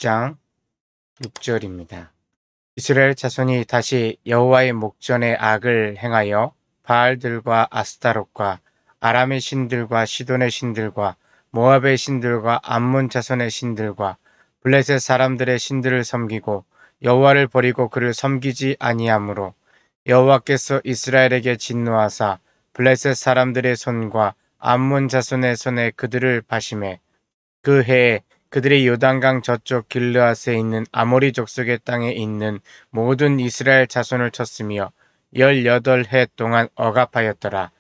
16장 6절입니다. 이스라엘 자손이 다시 여호와의 목전에 악을 행하여 바알들과 아스타롯과 아람의 신들과 시돈의 신들과 모압의 신들과 암몬 자손의 신들과 블레셋 사람들의 신들을 섬기고 여호와를 버리고 그를 섬기지 아니하므로 여호와께서 이스라엘에게 진노하사 블레셋 사람들의 손과 암몬 자손의 손에 그들을 파심해 그 해에 그들이 요단강 저쪽 길르앗에 있는 아모리 족속의 땅에 있는 모든 이스라엘 자손을 쳤으며 18해 동안 억압하였더라.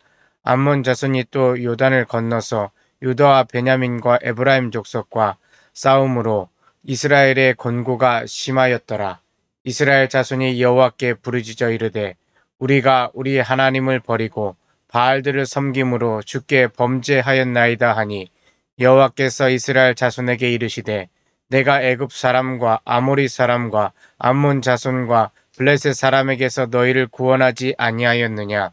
암몬 자손이 또 요단을 건너서 유다와 베냐민과 에브라임 족속과 싸움으로 이스라엘의 곤고가 심하였더라. 이스라엘 자손이 여호와께 부르짖어 이르되 우리가 우리 하나님을 버리고 바알들을 섬김으로 주께 범죄하였나이다 하니 여호와께서 이스라엘 자손에게 이르시되 내가 애굽 사람과 아모리 사람과 암몬 자손과 블레셋 사람에게서 너희를 구원하지 아니하였느냐.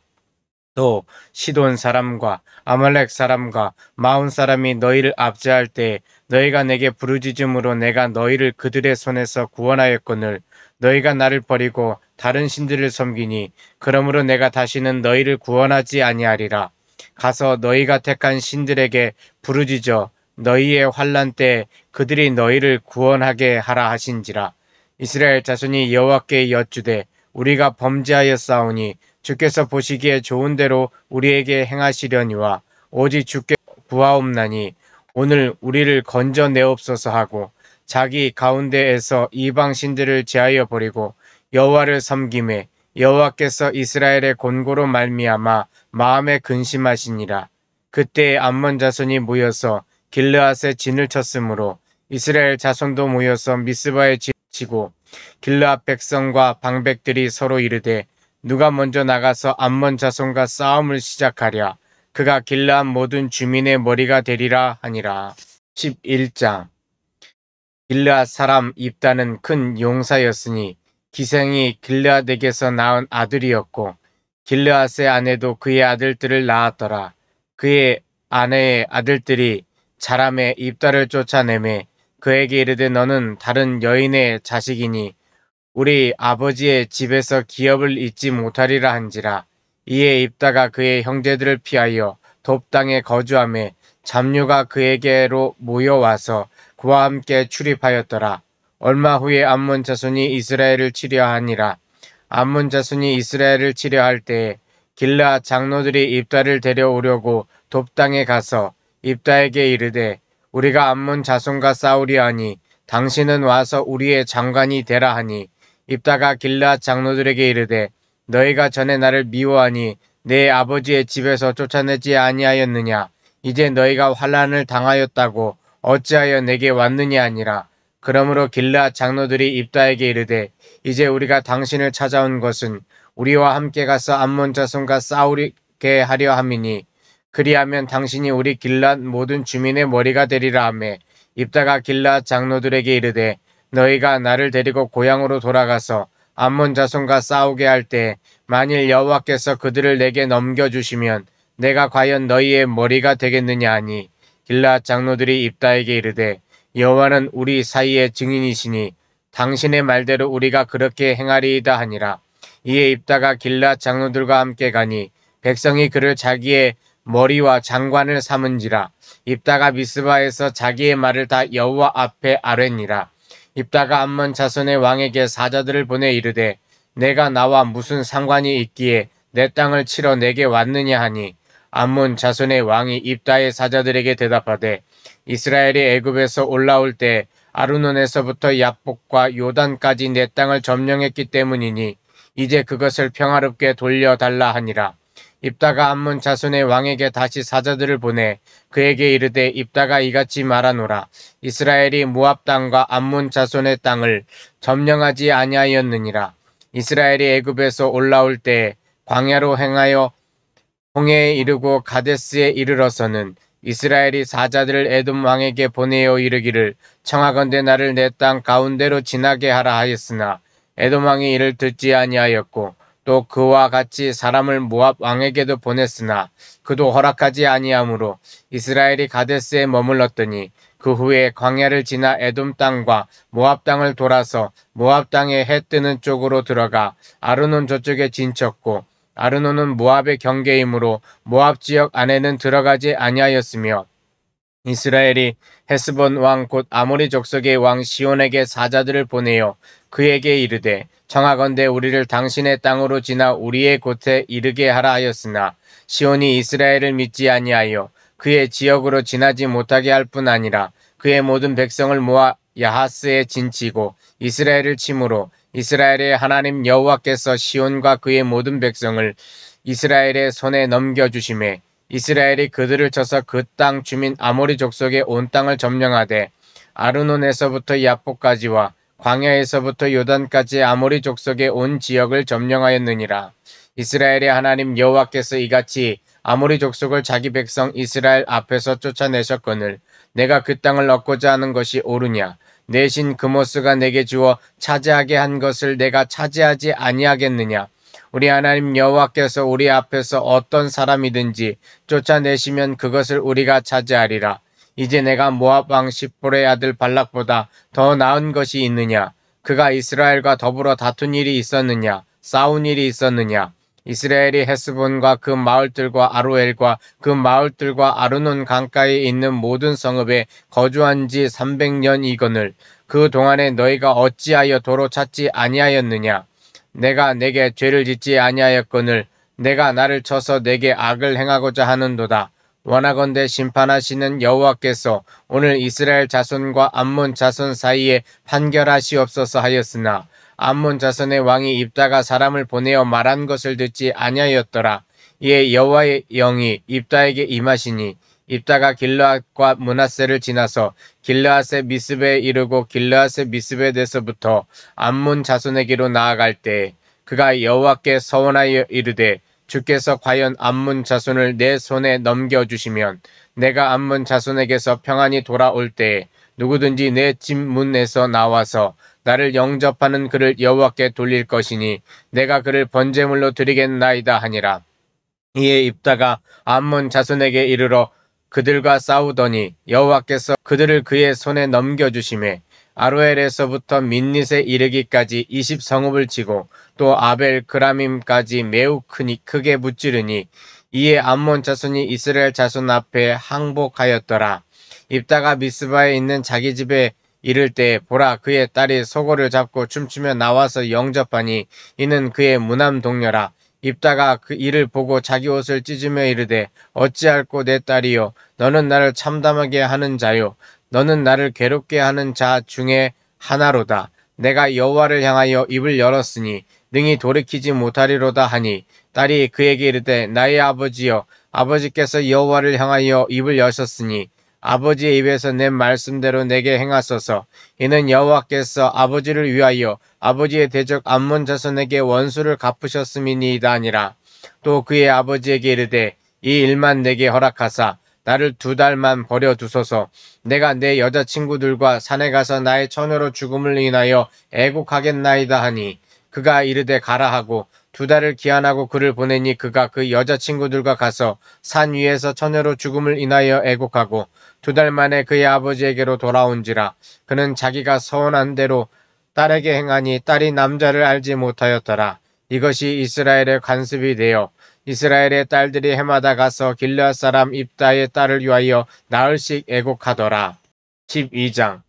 또 시돈 사람과 아말렉 사람과 마온 사람이 너희를 압제할 때 너희가 내게 부르짖음으로 내가 너희를 그들의 손에서 구원하였거늘 너희가 나를 버리고 다른 신들을 섬기니 그러므로 내가 다시는 너희를 구원하지 아니하리라. 가서 너희가 택한 신들에게 부르짖어 너희의 환난 때 그들이 너희를 구원하게 하라 하신지라. 이스라엘 자손이 여호와께 여쭈되 우리가 범죄하였사오니 주께서 보시기에 좋은 대로 우리에게 행하시려니와 오직 주께 구하옵나니 오늘 우리를 건져내옵소서 하고 자기 가운데에서 이방 신들을 제하여 버리고 여호와를 섬김에 여호와께서 이스라엘의 곤고로 말미암아 마음에 근심하시니라. 그때 암몬 자손이 모여서 길르앗에 진을 쳤으므로 이스라엘 자손도 모여서 미스바에 지고 길르앗 백성과 방백들이 서로 이르되 누가 먼저 나가서 암몬 자손과 싸움을 시작하랴. 그가 길르앗 모든 주민의 머리가 되리라 하니라. 11장 길르앗 사람 입다는 큰 용사였으니 기생이 길르앗에게서 낳은 아들이었고 길르앗의 아내도 그의 아들들을 낳았더라. 그의 아내의 아들들이 자람에 입다를 쫓아내매 그에게 이르되 너는 다른 여인의 자식이니 우리 아버지의 집에서 기업을 잊지 못하리라 한지라. 이에 입다가 그의 형제들을 피하여 돕 땅에 거주하매 잡류가 그에게로 모여와서 그와 함께 출입하였더라. 얼마 후에 암몬 자손이 이스라엘을 치려하니라. 암몬 자손이 이스라엘을 치려할 때에 길르앗 장로들이 입다를 데려오려고 돕 땅에 가서 입다에게 이르되 우리가 암몬 자손과 싸우려 하니 당신은 와서 우리의 장관이 되라 하니 입다가 길르앗 장로들에게 이르되 너희가 전에 나를 미워하니 내 아버지의 집에서 쫓아내지 아니하였느냐. 이제 너희가 환난을 당하였다고 어찌하여 내게 왔느냐 하니라. 그러므로 길르앗 장로들이 입다에게 이르되 이제 우리가 당신을 찾아온 것은 우리와 함께 가서 암몬 자손과 싸우게 하려 함이니 그리하면 당신이 우리 길르앗 모든 주민의 머리가 되리라 하매 입다가 길르앗 장로들에게 이르되 너희가 나를 데리고 고향으로 돌아가서 암몬 자손과 싸우게 할 때 만일 여호와께서 그들을 내게 넘겨주시면 내가 과연 너희의 머리가 되겠느냐 하니 길르앗 장로들이 입다에게 이르되 여호와는 우리 사이의 증인이시니 당신의 말대로 우리가 그렇게 행하리이다 하니라. 이에 입다가 길르앗 장로들과 함께 가니 백성이 그를 자기의 머리와 장관을 삼은지라. 입다가 미스바에서 자기의 말을 다 여호와 앞에 아뢰니라. 입다가 암몬 자손의 왕에게 사자들을 보내 이르되 내가 나와 무슨 상관이 있기에 내 땅을 치러 내게 왔느냐 하니 암몬 자손의 왕이 입다의 사자들에게 대답하되 이스라엘이 애굽에서 올라올 때 아르논에서부터 야복과 요단까지 내 땅을 점령했기 때문이니 이제 그것을 평화롭게 돌려달라 하니라. 입다가 암몬 자손의 왕에게 다시 사자들을 보내 그에게 이르되 입다가 이같이 말하노라. 이스라엘이 모압 땅과 암몬 자손의 땅을 점령하지 아니하였느니라. 이스라엘이 애굽에서 올라올 때 광야로 행하여 홍해에 이르고 가데스에 이르러서는 이스라엘이 사자들을 에돔 왕에게 보내어 이르기를 청하건대 나를 내 땅 가운데로 지나게 하라 하였으나 에돔 왕이 이를 듣지 아니하였고 또 그와 같이 사람을 모압 왕에게도 보냈으나 그도 허락하지 아니하므로 이스라엘이 가데스에 머물렀더니 그 후에 광야를 지나 에돔 땅과 모압 땅을 돌아서 모압 땅의 해 뜨는 쪽으로 들어가 아르논 저쪽에 진쳤고 아르논은 모압의 경계이므로 모압 지역 안에는 들어가지 아니하였으며 이스라엘이 헤스본 왕 곧 아모리 족속의 왕 시온에게 사자들을 보내어 그에게 이르되 청하건대 우리를 당신의 땅으로 지나 우리의 곳에 이르게 하라 하였으나 시온이 이스라엘을 믿지 아니하여 그의 지역으로 지나지 못하게 할 뿐 아니라 그의 모든 백성을 모아 야하스에 진치고 이스라엘을 치므로 이스라엘의 하나님 여호와께서 시온과 그의 모든 백성을 이스라엘의 손에 넘겨주심에 이스라엘이 그들을 쳐서 그 땅 주민 아모리 족속의 온 땅을 점령하되 아르논에서부터 야포까지와 광야에서부터 요단까지 아모리 족속의 온 지역을 점령하였느니라. 이스라엘의 하나님 여호와께서 이같이 아모리 족속을 자기 백성 이스라엘 앞에서 쫓아내셨거늘 내가 그 땅을 얻고자 하는 것이 옳으냐? 내 신 그모스가 내게 주어 차지하게 한 것을 내가 차지하지 아니하겠느냐? 우리 하나님 여호와께서 우리 앞에서 어떤 사람이든지 쫓아내시면 그것을 우리가 차지하리라. 이제 내가 모압 왕 십볼의 아들 발락보다 더 나은 것이 있느냐? 그가 이스라엘과 더불어 다툰 일이 있었느냐? 싸운 일이 있었느냐? 이스라엘이 헤스본과 그 마을들과 아로엘과 그 마을들과 아르논 강가에 있는 모든 성읍에 거주한 지 300년이거늘 그 동안에 너희가 어찌하여 도로 찾지 아니하였느냐? 내가 내게 죄를 짓지 아니하였거늘 내가 나를 쳐서 내게 악을 행하고자 하는도다. 원하건대 심판하시는 여호와께서 오늘 이스라엘 자손과 암몬 자손 사이에 판결하시옵소서 하였으나 암몬 자손의 왕이 입다가 사람을 보내어 말한 것을 듣지 아니하였더라. 이에 여호와의 영이 입다에게 임하시니 입다가 길르앗과 므낫세를 지나서 길르앗의 미스베에 이르고 길르앗의 미스베에서부터 암몬 자손에게로 나아갈 때 그가 여호와께 서원하여 이르되 주께서 과연 암몬 자손을 내 손에 넘겨주시면 내가 암몬 자손에게서 평안히 돌아올 때에 누구든지 내 집 문에서 나와서 나를 영접하는 그를 여호와께 돌릴 것이니 내가 그를 번제물로 드리겠나이다 하니라. 이에 입다가 암몬 자손에게 이르러 그들과 싸우더니 여호와께서 그들을 그의 손에 넘겨주심에 아로엘에서부터 민닛에 이르기까지 20성읍을 치고 또 아벨 그라밈까지 매우 크게 무찌르니 이에 암몬 자손이 이스라엘 자손 앞에 항복하였더라. 입다가 미스바에 있는 자기 집에 이를 때 보라 그의 딸이 소고를 잡고 춤추며 나와서 영접하니 이는 그의 무남 동료라. 입다가 그 이를 보고 자기 옷을 찢으며 이르되 어찌할꼬 내 딸이요 너는 나를 참담하게 하는 자요 너는 나를 괴롭게 하는 자 중에 하나로다. 내가 여호와를 향하여 입을 열었으니 능히 돌이키지 못하리로다 하니 딸이 그에게 이르되 나의 아버지여 아버지께서 여호와를 향하여 입을 여셨으니 아버지의 입에서 낸 말씀대로 내게 행하소서. 이는 여호와께서 아버지를 위하여 아버지의 대적 암몬 자손에게 원수를 갚으셨음이니이다 아니라. 또 그의 아버지에게 이르되 이 일만 내게 허락하사 나를 2달만 버려두소서. 내가 내 여자친구들과 산에 가서 나의 처녀로 죽음을 인하여 애곡하겠나이다 하니 그가 이르되 가라 하고 2달을 기한하고 그를 보내니 그가 그 여자친구들과 가서 산 위에서 처녀로 죽음을 인하여 애곡하고 2달 만에 그의 아버지에게로 돌아온지라. 그는 자기가 서원한 대로 딸에게 행하니 딸이 남자를 알지 못하였더라. 이것이 이스라엘의 관습이 되어 이스라엘의 딸들이 해마다 가서 길르앗 사람 입다의 딸을 위하여 나흘씩 애곡하더라. 12장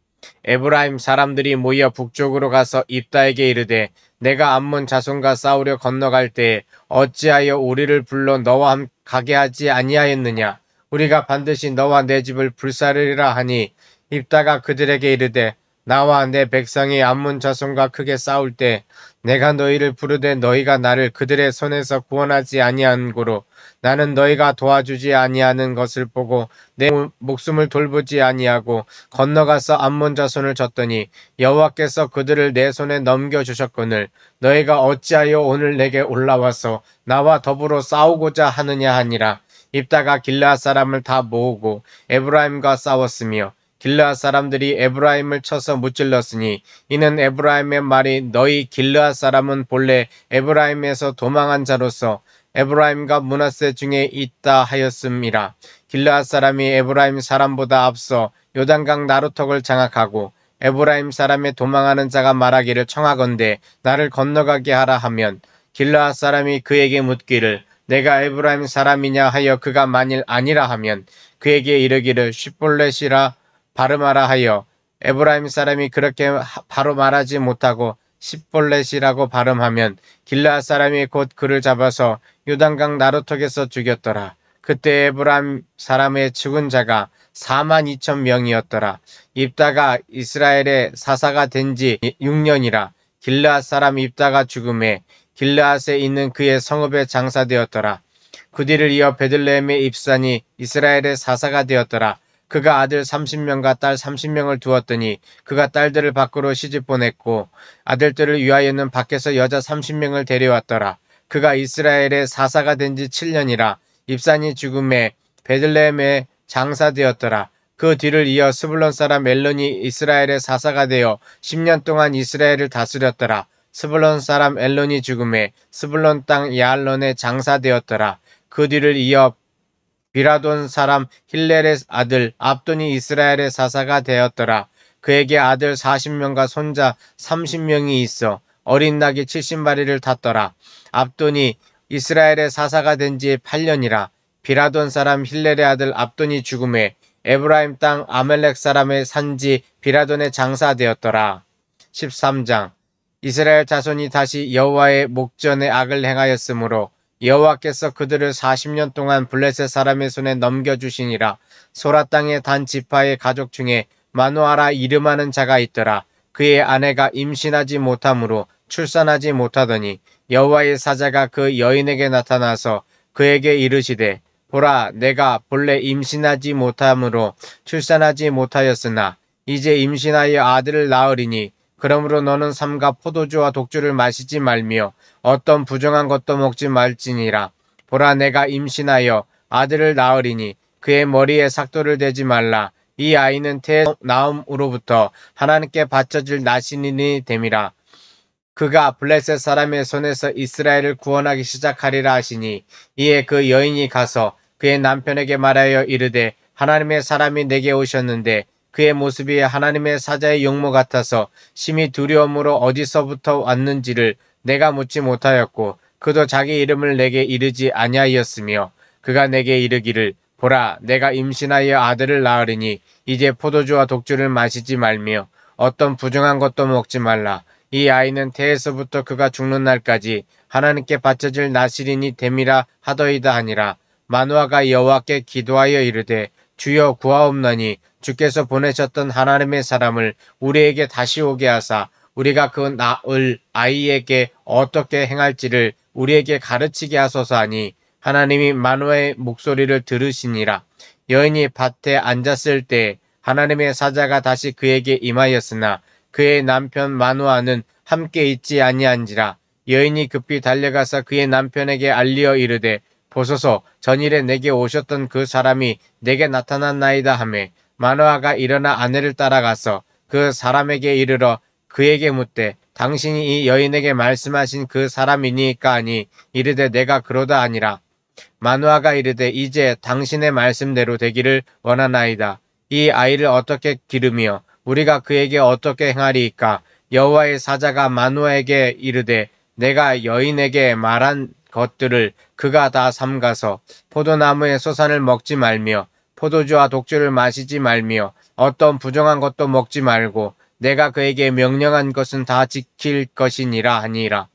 에브라임 사람들이 모여 북쪽으로 가서 입다에게 이르되 내가 암몬 자손과 싸우려 건너갈 때에 어찌하여 우리를 불러 너와 함께 가게 하지 아니하였느냐. 우리가 반드시 너와 내 집을 불사르리라 하니 입다가 그들에게 이르되 나와 내 백성이 암몬 자손과 크게 싸울 때 내가 너희를 부르되 너희가 나를 그들의 손에서 구원하지 아니한 고로 나는 너희가 도와주지 아니하는 것을 보고 내 목숨을 돌보지 아니하고 건너가서 암몬 자손을 쳤더니 여호와께서 그들을 내 손에 넘겨주셨거늘 너희가 어찌하여 오늘 내게 올라와서 나와 더불어 싸우고자 하느냐 하니라. 입다가 길르앗 사람을 다 모으고 에브라임과 싸웠으며 길르앗 사람들이 에브라임을 쳐서 무찔렀으니 이는 에브라임의 말이 너희 길르앗 사람은 본래 에브라임에서 도망한 자로서 에브라임과 므낫세 중에 있다 하였음이라. 길르앗 사람이 에브라임 사람보다 앞서 요단강 나루턱을 장악하고 에브라임 사람의 도망하는 자가 말하기를 청하건대 나를 건너가게 하라 하면 길르앗 사람이 그에게 묻기를 내가 에브라임 사람이냐 하여 그가 만일 아니라 하면 그에게 이르기를 쉿볼렛이라 발음하라 하여 에브라임 사람이 그렇게 바로 말하지 못하고 쉿볼렛이라고 발음하면 길르앗 사람이 곧 그를 잡아서 요단강 나루턱에서 죽였더라. 그때 에브라임 사람의 죽은 자가 42,000명이었더라. 입다가 이스라엘의 사사가 된 지 6년이라. 길르앗 사람 입다가 죽음에 길르앗에 있는 그의 성읍에 장사되었더라. 그 뒤를 이어 베들레헴의 입산이 이스라엘의 사사가 되었더라. 그가 아들 30명과 딸 30명을 두었더니 그가 딸들을 밖으로 시집 보냈고 아들들을 위하여는 밖에서 여자 30명을 데려왔더라. 그가 이스라엘의 사사가 된 지 7년이라. 입산이 죽음에 베들레헴에 장사되었더라. 그 뒤를 이어 스불론 사람 엘론이 이스라엘의 사사가 되어 10년 동안 이스라엘을 다스렸더라. 스불론 사람 엘론이 죽음에 스불론 땅 야알론에 장사되었더라. 그 뒤를 이어 비라돈 사람 힐렐의 아들 압돈이 이스라엘의 사사가 되었더라. 그에게 아들 40명과 손자 30명이 있어 어린 낙이 70마리를 탔더라. 압돈이 이스라엘의 사사가 된 지 8년이라. 비라돈 사람 힐렐의 아들 압돈이 죽음에 에브라임 땅 아멜렉 사람의 산지 비라돈에 장사되었더라. 13장 이스라엘 자손이 다시 여호와의 목전에 악을 행하였으므로 여호와께서 그들을 40년 동안 블레셋 사람의 손에 넘겨주시니라. 소라 땅의 단 지파의 가족 중에 마노아라 이름하는 자가 있더라. 그의 아내가 임신하지 못하므로 출산하지 못하더니 여호와의 사자가 그 여인에게 나타나서 그에게 이르시되 보라 내가 본래 임신하지 못하므로 출산하지 못하였으나 이제 임신하여 아들을 낳으리니 그러므로 너는 삼가 포도주와 독주를 마시지 말며 어떤 부정한 것도 먹지 말지니라. 보라 내가 임신하여 아들을 낳으리니 그의 머리에 삭도를 대지 말라. 이 아이는 태 나음으로부터 하나님께 바쳐질 나신인이 됨이라. 그가 블레셋 사람의 손에서 이스라엘을 구원하기 시작하리라 하시니 이에 그 여인이 가서 그의 남편에게 말하여 이르되 하나님의 사람이 내게 오셨는데 그의 모습이 하나님의 사자의 용모 같아서 심히 두려움으로 어디서부터 왔는지를 내가 묻지 못하였고 그도 자기 이름을 내게 이르지 아니하였으며 그가 내게 이르기를 보라 내가 임신하여 아들을 낳으리니 이제 포도주와 독주를 마시지 말며 어떤 부정한 것도 먹지 말라. 이 아이는 태에서부터 그가 죽는 날까지 하나님께 바쳐질 나실인이 됨이라 하더이다 하니라. 마노아가 여호와께 기도하여 이르되 주여 구하옵나니 주께서 보내셨던 하나님의 사람을 우리에게 다시 오게 하사 우리가 그 낳을 아이에게 어떻게 행할지를 우리에게 가르치게 하소서 하니 하나님이 마노아의 목소리를 들으시니라. 여인이 밭에 앉았을 때 하나님의 사자가 다시 그에게 임하였으나 그의 남편 마노아는 함께 있지 아니한지라. 여인이 급히 달려가서 그의 남편에게 알리어 이르되 보소서 전일에 내게 오셨던 그 사람이 내게 나타났나이다 하매 마노아가 일어나 아내를 따라가서 그 사람에게 이르러 그에게 묻되 당신이 이 여인에게 말씀하신 그 사람이니까 하니 이르되 내가 그러다 아니라. 마노아가 이르되 이제 당신의 말씀대로 되기를 원하나이다. 이 아이를 어떻게 기르며 우리가 그에게 어떻게 행하리이까. 여호와의 사자가 마노아에게 이르되 내가 여인에게 말한 것들을 그가 다 삼가서 포도나무의 소산을 먹지 말며 포도주와 독주를 마시지 말며 어떤 부정한 것도 먹지 말고 내가 그에게 명령한 것은 다 지킬 것이니라 하니라.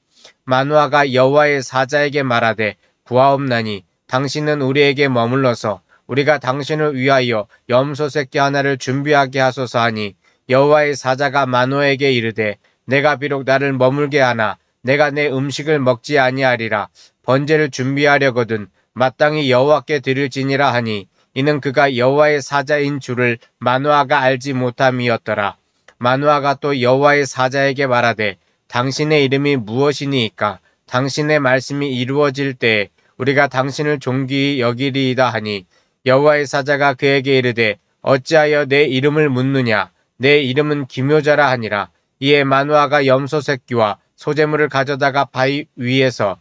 마노아가 여호와의 사자에게 말하되 구하옵나니 당신은 우리에게 머물러서 우리가 당신을 위하여 염소 새끼 하나를 준비하게 하소서 하니 여호와의 사자가 마노아에게 이르되 내가 비록 나를 머물게 하나 내가 내 음식을 먹지 아니하리라. 번제를 준비하려거든 마땅히 여호와께 드릴지니라 하니 이는 그가 여호와의 사자인 줄을 마노아가 알지 못함이었더라. 마노아가 또 여호와의 사자에게 말하되 당신의 이름이 무엇이니이까. 당신의 말씀이 이루어질 때에 우리가 당신을 존귀히 여기리이다 하니 여호와의 사자가 그에게 이르되 어찌하여 내 이름을 묻느냐? 내 이름은 기묘자라 하니라. 이에 마노아가 염소 새끼와 소재물을 가져다가 바위 위에서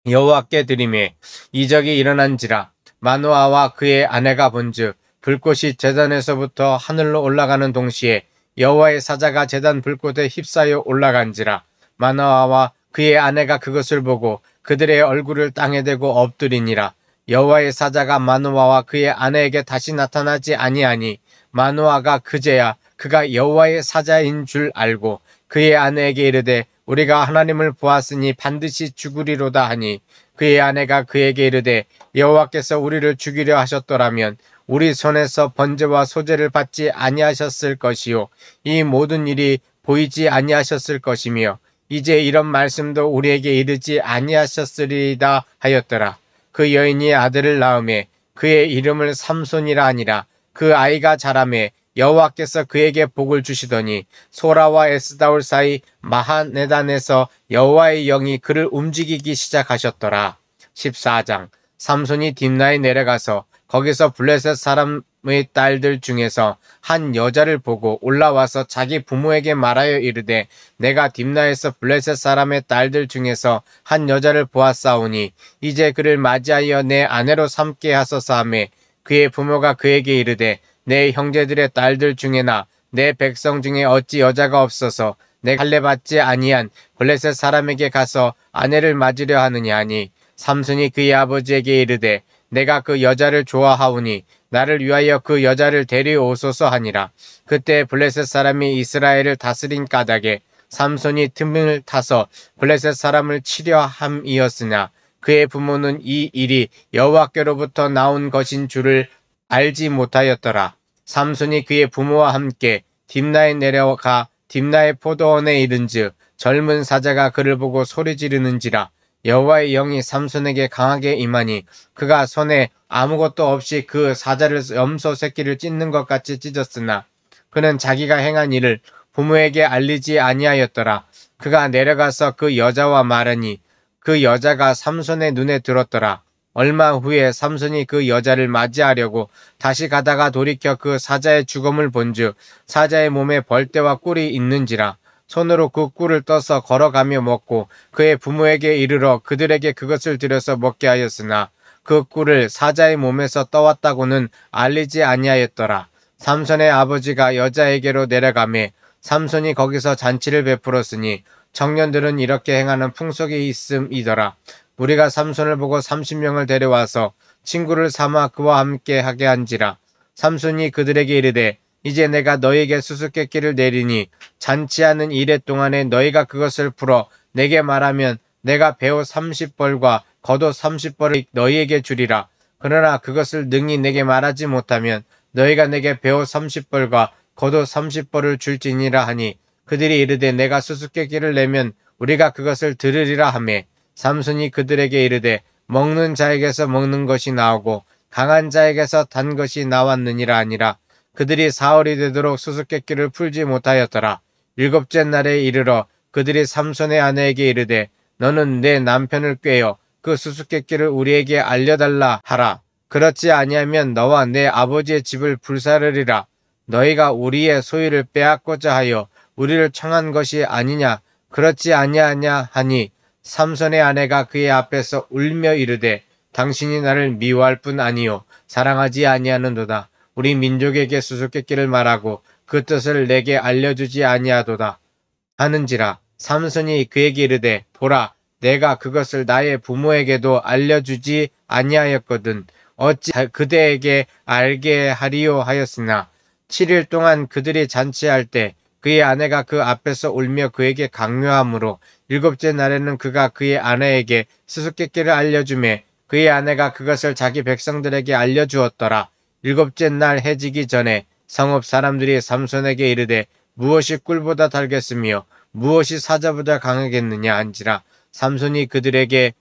여호와께 드리매 이적이 일어난지라. 마노아와 그의 아내가 본즉 불꽃이 제단에서부터 하늘로 올라가는 동시에 여호와의 사자가 제단 불꽃에 휩싸여 올라간지라. 마노아와 그의 아내가 그것을 보고 그들의 얼굴을 땅에 대고 엎드리니라. 여호와의 사자가 마노아와 그의 아내에게 다시 나타나지 아니하니 마노아가 그제야 그가 여호와의 사자인 줄 알고 그의 아내에게 이르되 우리가 하나님을 보았으니 반드시 죽으리로다 하니 그의 아내가 그에게 이르되 여호와께서 우리를 죽이려 하셨더라면 우리 손에서 번제와 소제를 받지 아니하셨을 것이요 이 모든 일이 보이지 아니하셨을 것이며 이제 이런 말씀도 우리에게 이르지 아니하셨으리이다 하였더라. 그 여인이 아들을 낳음에 그의 이름을 삼손이라 하니라. 그 아이가 자라매 여호와께서 그에게 복을 주시더니 소라와 에스다올 사이 마하네단에서 여호와의 영이 그를 움직이기 시작하셨더라. 14장 삼손이 딥나에 내려가서 거기서 블레셋 사람의 딸들 중에서 한 여자를 보고 올라와서 자기 부모에게 말하여 이르되 내가 딥나에서 블레셋 사람의 딸들 중에서 한 여자를 보았사오니 이제 그를 맞이하여 내 아내로 삼게 하소서 하매 그의 부모가 그에게 이르되 내 형제들의 딸들 중에나 내 백성 중에 어찌 여자가 없어서 내가 할례받지 아니한 블레셋 사람에게 가서 아내를 맞으려 하느냐 하니 삼손이 그의 아버지에게 이르되 내가 그 여자를 좋아하오니 나를 위하여 그 여자를 데려오소서 하니라. 그때 블레셋 사람이 이스라엘을 다스린 까닭에 삼손이 틈을 타서 블레셋 사람을 치려 함이었으나 그의 부모는 이 일이 여호와께로부터 나온 것인 줄을 알지 못하였더라. 삼손이 그의 부모와 함께 딥나에 내려가 딥나의 포도원에 이른즉 젊은 사자가 그를 보고 소리 지르는지라. 여호와의 영이 삼손에게 강하게 임하니 그가 손에 아무것도 없이 그 사자를 염소 새끼를 찢는 것 같이 찢었으나 그는 자기가 행한 일을 부모에게 알리지 아니하였더라. 그가 내려가서 그 여자와 말하니 그 여자가 삼손의 눈에 들었더라. 얼마 후에 삼손이 그 여자를 맞이하려고 다시 가다가 돌이켜 그 사자의 죽음을 본즉 사자의 몸에 벌떼와 꿀이 있는지라. 손으로 그 꿀을 떠서 걸어가며 먹고 그의 부모에게 이르러 그들에게 그것을 들여서 먹게 하였으나 그 꿀을 사자의 몸에서 떠왔다고는 알리지 아니하였더라. 삼손의 아버지가 여자에게로 내려가매 삼손이 거기서 잔치를 베풀었으니 청년들은 이렇게 행하는 풍속이 있음이더라. 우리가 삼손을 보고 30명을 데려와서 친구를 삼아 그와 함께 하게 한지라. 삼손이 그들에게 이르되 이제 내가 너희에게 수수께끼를 내리니 잔치하는 이래 동안에 너희가 그것을 풀어 내게 말하면 내가 배우 30벌과 겉옷 30벌을 너희에게 주리라. 그러나 그것을 능히 내게 말하지 못하면 너희가 내게 배우 30벌과 겉옷 30벌을 줄지니라 하니 그들이 이르되 내가 수수께끼를 내면 우리가 그것을 들으리라 하매 삼손이 그들에게 이르되 먹는 자에게서 먹는 것이 나오고 강한 자에게서 단 것이 나왔느니라 아니라 그들이 사흘이 되도록 수수께끼를 풀지 못하였더라. 일곱째 날에 이르러 그들이 삼손의 아내에게 이르되 너는 내 남편을 꾀어 그 수수께끼를 우리에게 알려달라 하라. 그렇지 아니하면 너와 내 아버지의 집을 불사르리라. 너희가 우리의 소유를 빼앗고자 하여 우리를 청한 것이 아니냐. 그렇지 아니하냐 하니 삼손의 아내가 그의 앞에서 울며 이르되 당신이 나를 미워할 뿐 아니요 사랑하지 아니하는도다. 우리 민족에게 수수께끼를 말하고 그 뜻을 내게 알려주지 아니하도다 하는지라. 삼손이 그에게 이르되 보라 내가 그것을 나의 부모에게도 알려주지 아니하였거든 어찌 그대에게 알게 하리요 하였으나 7일 동안 그들이 잔치할 때 그의 아내가 그 앞에서 울며 그에게 강요하므로 일곱째 날에는 그가 그의 아내에게 수수께끼를 알려주매 그의 아내가 그것을 자기 백성들에게 알려주었더라. 일곱째 날 해지기 전에 성읍 사람들이 삼손에게 이르되 무엇이 꿀보다 달겠으며 무엇이 사자보다 강하겠느냐 한지라. 삼손이 그들에게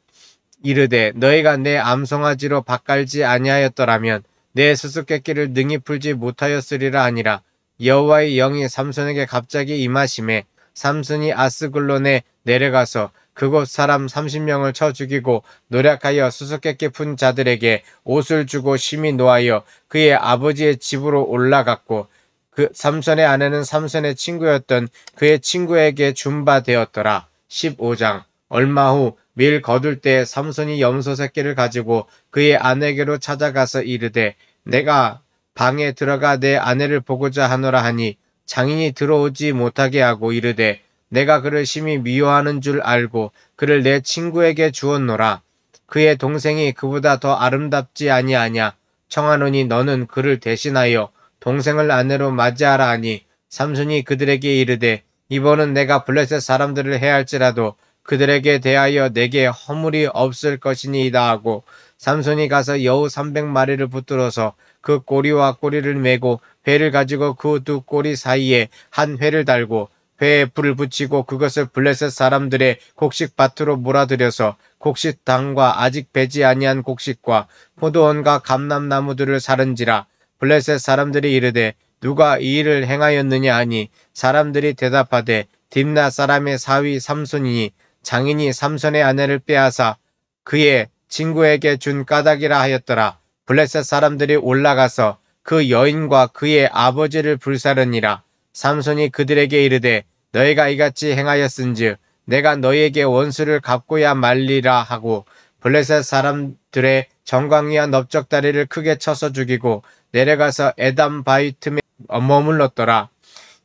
이르되 너희가 내 암송아지로 밭갈지 아니하였더라면 내 수수께끼를 능히 풀지 못하였으리라 하니라. 여호와의 영이 삼손에게 갑자기 임하심에 삼손이 아스글론에 내려가서 그곳 사람 30명을 쳐 죽이고 노력하여 수수께끼 푼 자들에게 옷을 주고 심히 노하여 그의 아버지의 집으로 올라갔고 그 삼손의 아내는 삼손의 친구였던 그의 친구에게 준 바 되었더라. 15장. 얼마 후 밀 거둘 때 삼손이 염소 새끼를 가지고 그의 아내에게로 찾아가서 이르되 내가 방에 들어가 내 아내를 보고자 하노라 하니 장인이 들어오지 못하게 하고 이르되 내가 그를 심히 미워하는 줄 알고 그를 내 친구에게 주었노라. 그의 동생이 그보다 더 아름답지 아니하냐. 청하노니 너는 그를 대신하여 동생을 아내로 맞이하라 하니 삼손이 그들에게 이르되 이번은 내가 블레셋 사람들을 해할지라도 그들에게 대하여 내게 허물이 없을 것이니이다 하고 삼손이 가서 여우 300마리를 붙들어서 그 꼬리와 꼬리를 메고 회를 가지고 그 두 꼬리 사이에 한 회를 달고 회에 불을 붙이고 그것을 블레셋 사람들의 곡식밭으로 몰아들여서 곡식당과 아직 배지 아니한 곡식과 포도원과 감람나무들을 사른지라. 블레셋 사람들이 이르되 누가 이 일을 행하였느냐 하니 사람들이 대답하되 딥나 사람의 사위 삼손이니 장인이 삼손의 아내를 빼앗아 그의 친구에게 준 까닭이라 하였더라. 블레셋 사람들이 올라가서 그 여인과 그의 아버지를 불사르니라. 삼손이 그들에게 이르되 너희가 이같이 행하였은즉 내가 너희에게 원수를 갚고야 말리라 하고 블레셋 사람들의 정광이와 넓적다리를 크게 쳐서 죽이고 내려가서 에담 바위 틈에 머물렀더라.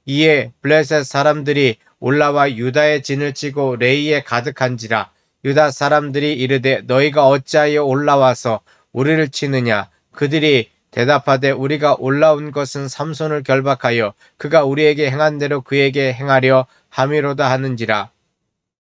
이에 블레셋 사람들이 올라와 유다의 진을 치고 레이에 가득한지라. 유다 사람들이 이르되 너희가 어찌하여 올라와서 우리를 치느냐. 그들이 대답하되 우리가 올라온 것은 삼손을 결박하여 그가 우리에게 행한 대로 그에게 행하려 함이로다 하는지라.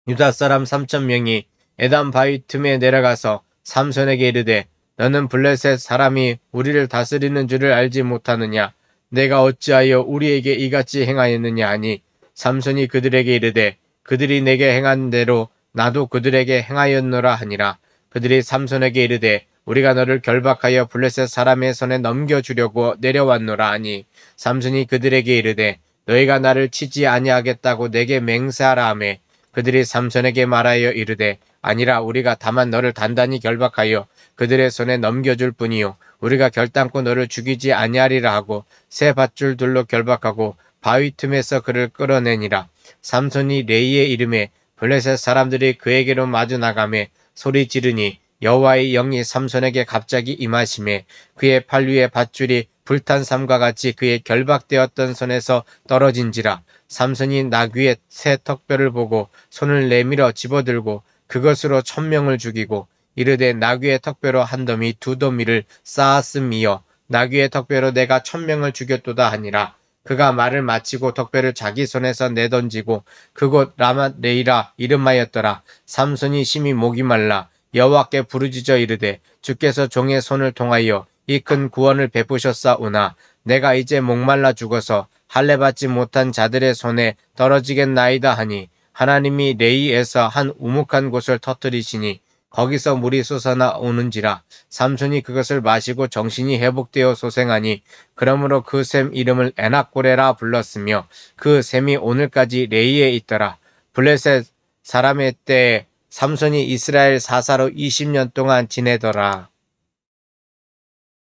유다 사람 3,000명이 에담 바위 틈에 내려가서 삼손에게 이르되 너는 블레셋 사람이 우리를 다스리는 줄을 알지 못하느냐. 내가 어찌하여 우리에게 이같이 행하였느냐 하니 삼손이 그들에게 이르되 그들이 내게 행한 대로 나도 그들에게 행하였노라 하니라. 그들이 삼손에게 이르되 우리가 너를 결박하여 블레셋 사람의 손에 넘겨주려고 내려왔노라 하니 삼손이 그들에게 이르되 너희가 나를 치지 아니하겠다고 내게 맹세하라 하며 그들이 삼손에게 말하여 이르되 아니라 우리가 다만 너를 단단히 결박하여 그들의 손에 넘겨줄 뿐이요 우리가 결단코 너를 죽이지 아니하리라 하고 새 밧줄들로 결박하고 바위 틈에서 그를 끌어내니라. 삼손이 레이의 이름에 블레셋 사람들이 그에게로 마주 나가매 소리 지르니 여호와의 영이 삼손에게 갑자기 임하심에 그의 팔 위에 밧줄이 불탄 삼과 같이 그의 결박되었던 손에서 떨어진지라. 삼손이 나귀의 새 턱뼈를 보고 손을 내밀어 집어들고 그것으로 1,000명을 죽이고 이르되 나귀의 턱뼈로 한 더미 두 더미를 쌓았음이여 나귀의 턱뼈로 내가 1,000명을 죽였도다 하니라. 그가 말을 마치고 턱뼈를 자기 손에서 내던지고 그곳 라맛레이라 이름하였더라. 삼손이 심히 목이 말라 여호와께 부르짖어 이르되 주께서 종의 손을 통하여 이 큰 구원을 베푸셨사오나 내가 이제 목말라 죽어서 할례 받지 못한 자들의 손에 떨어지겠나이다 하니 하나님이 레이에서 한 우묵한 곳을 터뜨리시니 거기서 물이 솟아나오는지라. 삼손이 그것을 마시고 정신이 회복되어 소생하니 그러므로 그 샘 이름을 에낙고레라 불렀으며 그 샘이 오늘까지 레이에 있더라. 블레셋 사람의 때에 삼손이 이스라엘 사사로 20년 동안 지내더라.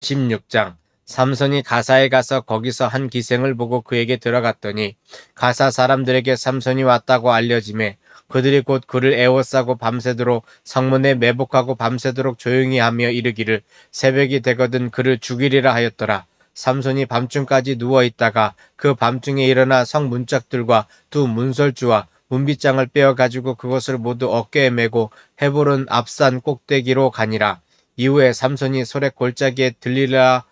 16장. 삼손이 가사에 가서 거기서 한 기생을 보고 그에게 들어갔더니 가사 사람들에게 삼손이 왔다고 알려지매 그들이 곧 그를 에워싸고 밤새도록 성문에 매복하고 밤새도록 조용히 하며 이르기를 새벽이 되거든 그를 죽이리라 하였더라. 삼손이 밤중까지 누워있다가 그 밤중에 일어나 성 문짝들과 두 문설주와 문빗장을 빼어가지고 그것을 모두 어깨에 메고 헤브론 앞산 꼭대기로 가니라. 이후에 삼손이 소래 골짜기에 들리라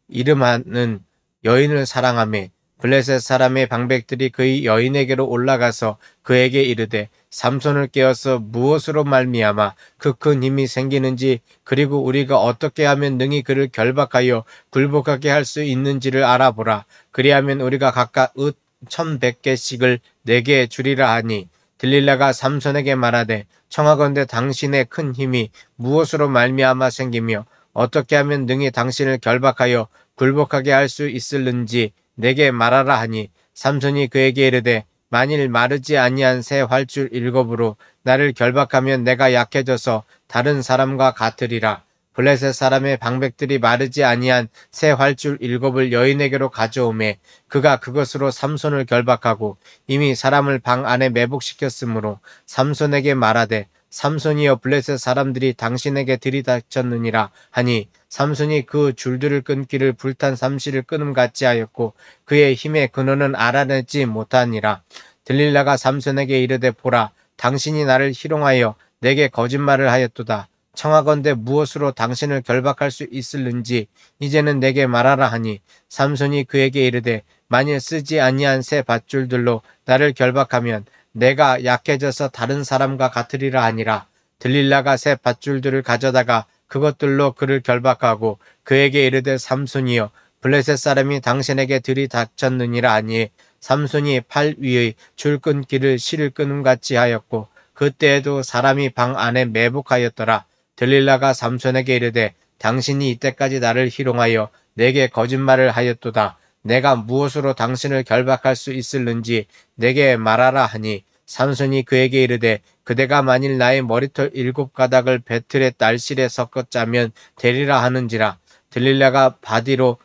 이름하는 여인을 사랑하며 블레셋 사람의 방백들이 그의 여인에게로 올라가서 그에게 이르되 삼손을 깨어서 무엇으로 말미암아 그 큰 힘이 생기는지 그리고 우리가 어떻게 하면 능히 그를 결박하여 굴복하게 할 수 있는지를 알아보라. 그리하면 우리가 각각 읒 1,100개씩을 내게 주리라 하니 들릴라가 삼손에게 말하되 청하건대 당신의 큰 힘이 무엇으로 말미암아 생기며 어떻게 하면 능히 당신을 결박하여 굴복하게 할 수 있을는지 내게 말하라 하니 삼손이 그에게 이르되 만일 마르지 아니한 새 활줄 7으로 나를 결박하면 내가 약해져서 다른 사람과 같으리라. 블레셋 사람의 방백들이 마르지 아니한 새 활줄 7을 여인에게로 가져오매 그가 그것으로 삼손을 결박하고 이미 사람을 방 안에 매복시켰으므로 삼손에게 말하되 삼손이여 블레셋 사람들이 당신에게 들이닥쳤느니라 하니 삼손이 그 줄들을 끊기를 불탄 삼시를 끊음 같이 하였고 그의 힘의 근원은 알아내지 못하니라. 들릴라가 삼손에게 이르되 보라 당신이 나를 희롱하여 내게 거짓말을 하였도다. 청하건대 무엇으로 당신을 결박할 수 있을는지 이제는 내게 말하라 하니 삼손이 그에게 이르되 만일 쓰지 아니한 새 밧줄들로 나를 결박하면 내가 약해져서 다른 사람과 같으리라 하니라. 들릴라가 새 밧줄들을 가져다가 그것들로 그를 결박하고 그에게 이르되 삼손이여 블레셋 사람이 당신에게 들이닥쳤느니라 하니 삼손이 팔 위의 줄 끊기를 실을 끊음 같이 하였고 그때에도 사람이 방 안에 매복하였더라. 들릴라가 삼손에게 이르되 당신이 이때까지 나를 희롱하여 내게 거짓말을 하였도다. 내가 무엇으로 당신을 결박할 수 있을는지 내게 말하라 하니 삼손이 그에게 이르되 그대가 만일 나의 머리털 7가닥을 배틀의 날실에 섞어 짜면 되리라 하는지라. 들릴라가 바디로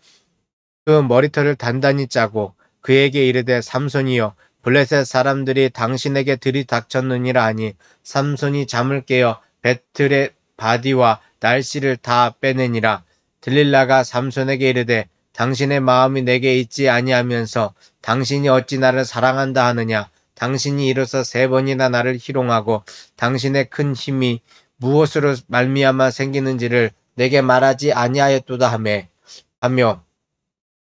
그 머리털을 단단히 짜고 그에게 이르되 삼손이여 블레셋 사람들이 당신에게 들이닥쳤느니라 하니 삼손이 잠을 깨어 배틀의 바디와 날씨를 다 빼내니라. 들릴라가 삼손에게 이르되 당신의 마음이 내게 있지 아니하면서 당신이 어찌 나를 사랑한다 하느냐. 당신이 이로써 3번이나 나를 희롱하고 당신의 큰 힘이 무엇으로 말미암아 생기는지를 내게 말하지 아니하였도다 하며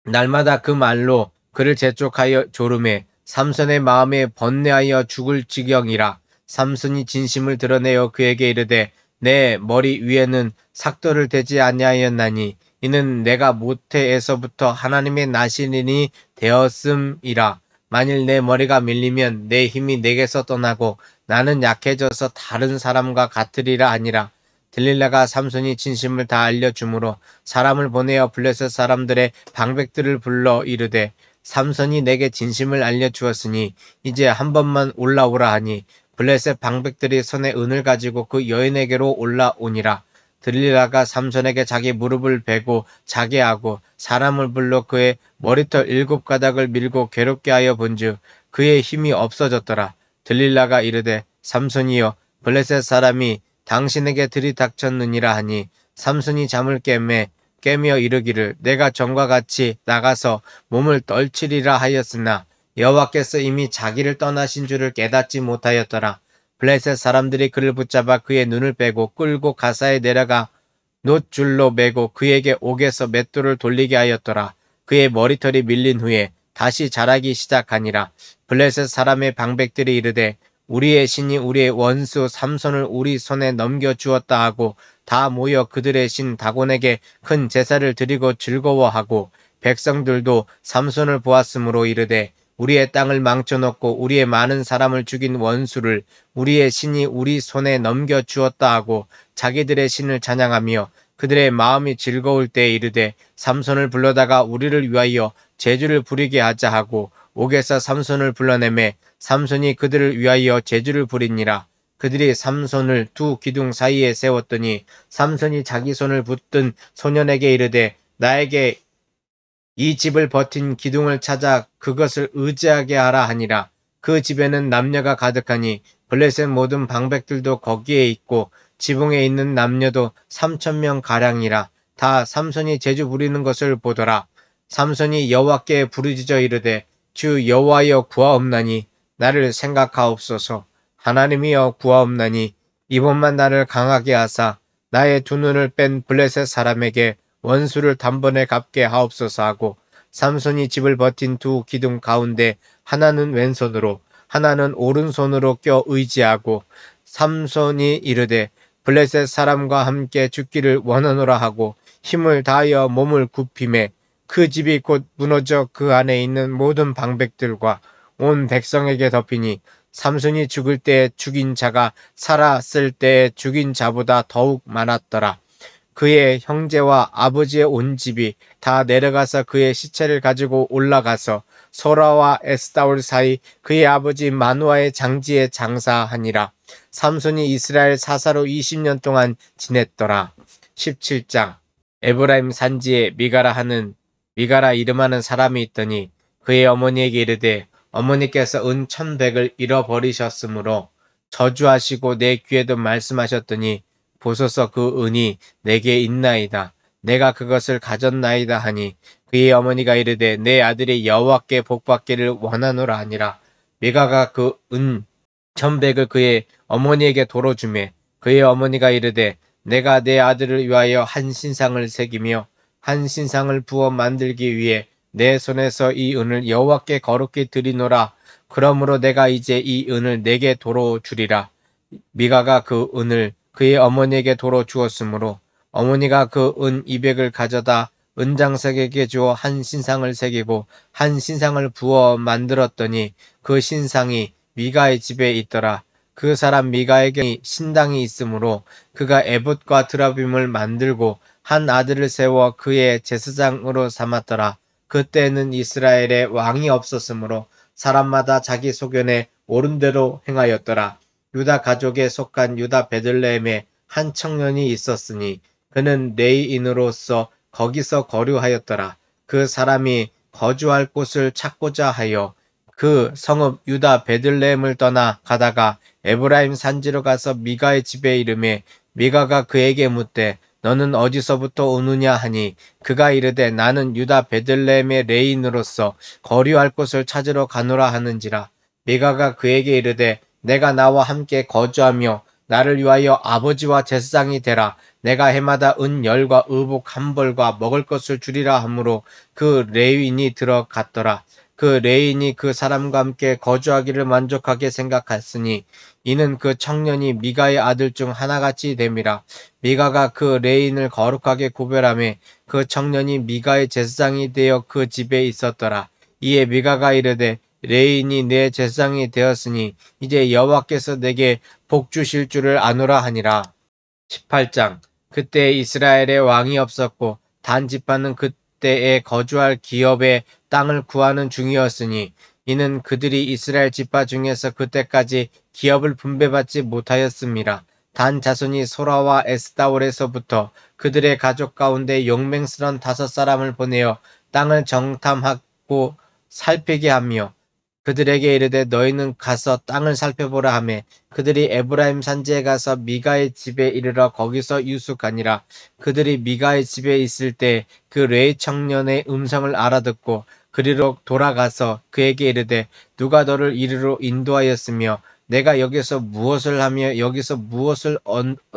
날마다 그 말로 그를 재촉하여 조르매 삼손의 마음에 번뇌하여 죽을 지경이라. 삼손이 진심을 드러내어 그에게 이르되 내 머리 위에는 삭도를 대지 아니하였나니 이는 내가 모태에서부터 하나님의 나시린이 되었음이라. 만일 내 머리가 밀리면 내 힘이 내게서 떠나고 나는 약해져서 다른 사람과 같으리라 하니라. 들릴라가 삼손이 진심을 다 알려주므로 사람을 보내어 블레셋 사람들의 방백들을 불러 이르되 삼손이 내게 진심을 알려주었으니 이제 한 번만 올라오라 하니 블레셋 방백들이 손에 은을 가지고 그 여인에게로 올라오니라. 들릴라가 삼손에게 자기 무릎을 베고 자게 하고 사람을 불러 그의 머리털 7가닥을 밀고 괴롭게 하여 본즉 그의 힘이 없어졌더라. 들릴라가 이르되 삼손이여 블레셋 사람이 당신에게 들이닥쳤느니라 하니 삼손이 잠을 깨며 이르기를 내가 전과 같이 나가서 몸을 떨치리라 하였으나 여호와께서 이미 자기를 떠나신 줄을 깨닫지 못하였더라. 블레셋 사람들이 그를 붙잡아 그의 눈을 빼고 끌고 가사에 내려가 놋줄로 매고 그에게 옥에서 맷돌을 돌리게 하였더라. 그의 머리털이 밀린 후에 다시 자라기 시작하니라. 블레셋 사람의 방백들이 이르되 우리의 신이 우리의 원수 삼손을 우리 손에 넘겨주었다 하고 다 모여 그들의 신 다곤에게 큰 제사를 드리고 즐거워하고 백성들도 삼손을 보았으므로 이르되 우리의 땅을 망쳐놓고 우리의 많은 사람을 죽인 원수를 우리의 신이 우리 손에 넘겨주었다 하고 자기들의 신을 찬양하며 그들의 마음이 즐거울 때에 이르되 삼손을 불러다가 우리를 위하여 제주를 부리게 하자 하고 옥에서 삼손을 불러내매 삼손이 그들을 위하여 제주를 부리니라. 그들이 삼손을 두 기둥 사이에 세웠더니 삼손이 자기 손을 붙든 소년에게 이르되 나에게 이 집을 버틴 기둥을 찾아 그것을 의지하게 하라 하니라. 그 집에는 남녀가 가득하니 블레셋 모든 방백들도 거기에 있고 지붕에 있는 남녀도 3,000명 가량이라. 다 삼손이 제주 부리는 것을 보더라. 삼손이 여호와께 부르짖어 이르되 주 여호와여 구하옵나니 나를 생각하옵소서. 하나님이여 구하옵나니 이번만 나를 강하게 하사 나의 두 눈을 뺀 블레셋 사람에게 원수를 단번에 갚게 하옵소서 하고 삼손이 집을 버틴 두 기둥 가운데 하나는 왼손으로 하나는 오른손으로 껴 의지하고 삼손이 이르되 블레셋 사람과 함께 죽기를 원하노라 하고 힘을 다하여 몸을 굽히매 그 집이 곧 무너져 그 안에 있는 모든 방백들과 온 백성에게 덮이니 삼손이 죽을 때에 죽인 자가 살았을 때에 죽인 자보다 더욱 많았더라. 그의 형제와 아버지의 온 집이 다 내려가서 그의 시체를 가지고 올라가서 소라와 에스다올 사이 그의 아버지 마누아의 장지에 장사하니라. 삼손이 이스라엘 사사로 20년 동안 지냈더라. 17장. 에브라임 산지에 미가라 이름하는 사람이 있더니 그의 어머니에게 이르되 어머니께서 은 1,100을 잃어버리셨으므로 저주하시고 내 귀에도 말씀하셨더니 보소서 그 은이 내게 있나이다. 내가 그것을 가졌나이다 하니 그의 어머니가 이르되 내 아들이 여호와께 복받기를 원하노라 하니라. 미가가 그 은 1,100을 그의 어머니에게 도로 주매 그의 어머니가 이르되 내가 내 아들을 위하여 한 신상을 새기며 한 신상을 부어 만들기 위해 내 손에서 이 은을 여호와께 거룩히 드리노라. 그러므로 내가 이제 이 은을 내게 도로 주리라. 미가가 그 은을 그의 어머니에게 도로 주었으므로 어머니가 그 은 200을 가져다 은장색에게 주어 한 신상을 새기고 한 신상을 부어 만들었더니 그 신상이 미가의 집에 있더라. 그 사람 미가에게 신당이 있으므로 그가 에봇과 드라빔을 만들고 한 아들을 세워 그의 제사장으로 삼았더라. 그때는 이스라엘에 왕이 없었으므로 사람마다 자기 소견에 옳은 대로 행하였더라. 유다 가족에 속한 유다 베들레헴에 한 청년이 있었으니 그는 레이인으로서 거기서 거류하였더라. 그 사람이 거주할 곳을 찾고자 하여 그 성읍 유다 베들레헴을 떠나 가다가 에브라임 산지로 가서 미가의 집에 이르매 미가가 그에게 묻되 너는 어디서부터 오느냐 하니 그가 이르되 나는 유다 베들레헴의 레인으로서 거류할 곳을 찾으러 가노라 하는지라. 미가가 그에게 이르되 내가 나와 함께 거주하며 나를 위하여 아버지와 제사장이 되라. 내가 해마다 은 10과 의복 1벌과 먹을 것을 주리라 하므로 그 레인이 들어갔더라. 그 레인이 그 사람과 함께 거주하기를 만족하게 생각했으니 이는 그 청년이 미가의 아들 중 하나같이 됨이라. 미가가 그 레인을 거룩하게 구별하며 그 청년이 미가의 제사장이 되어 그 집에 있었더라. 이에 미가가 이르되 레인이 내 제사장이 되었으니 이제 여호와께서 내게 복 주실 줄을 아노라 하니라. 18장. 그때 이스라엘에 왕이 없었고 단 지파는 그때에 거주할 기업의 땅을 구하는 중이었으니 이는 그들이 이스라엘 지파 중에서 그때까지 기업을 분배받지 못하였음이라. 단 자손이 소라와 에스다올에서부터 그들의 가족 가운데 용맹스런 5사람을 보내어 땅을 정탐하고 살피게 하며 그들에게 이르되 너희는 가서 땅을 살펴보라 하매 그들이 에브라임 산지에 가서 미가의 집에 이르러 거기서 유숙하니라. 그들이 미가의 집에 있을 때 그 레이 청년의 음성을 알아듣고 그리로 돌아가서 그에게 이르되 누가 너를 이리로 인도하였으며 내가 여기서 무엇을 하며 여기서 무엇을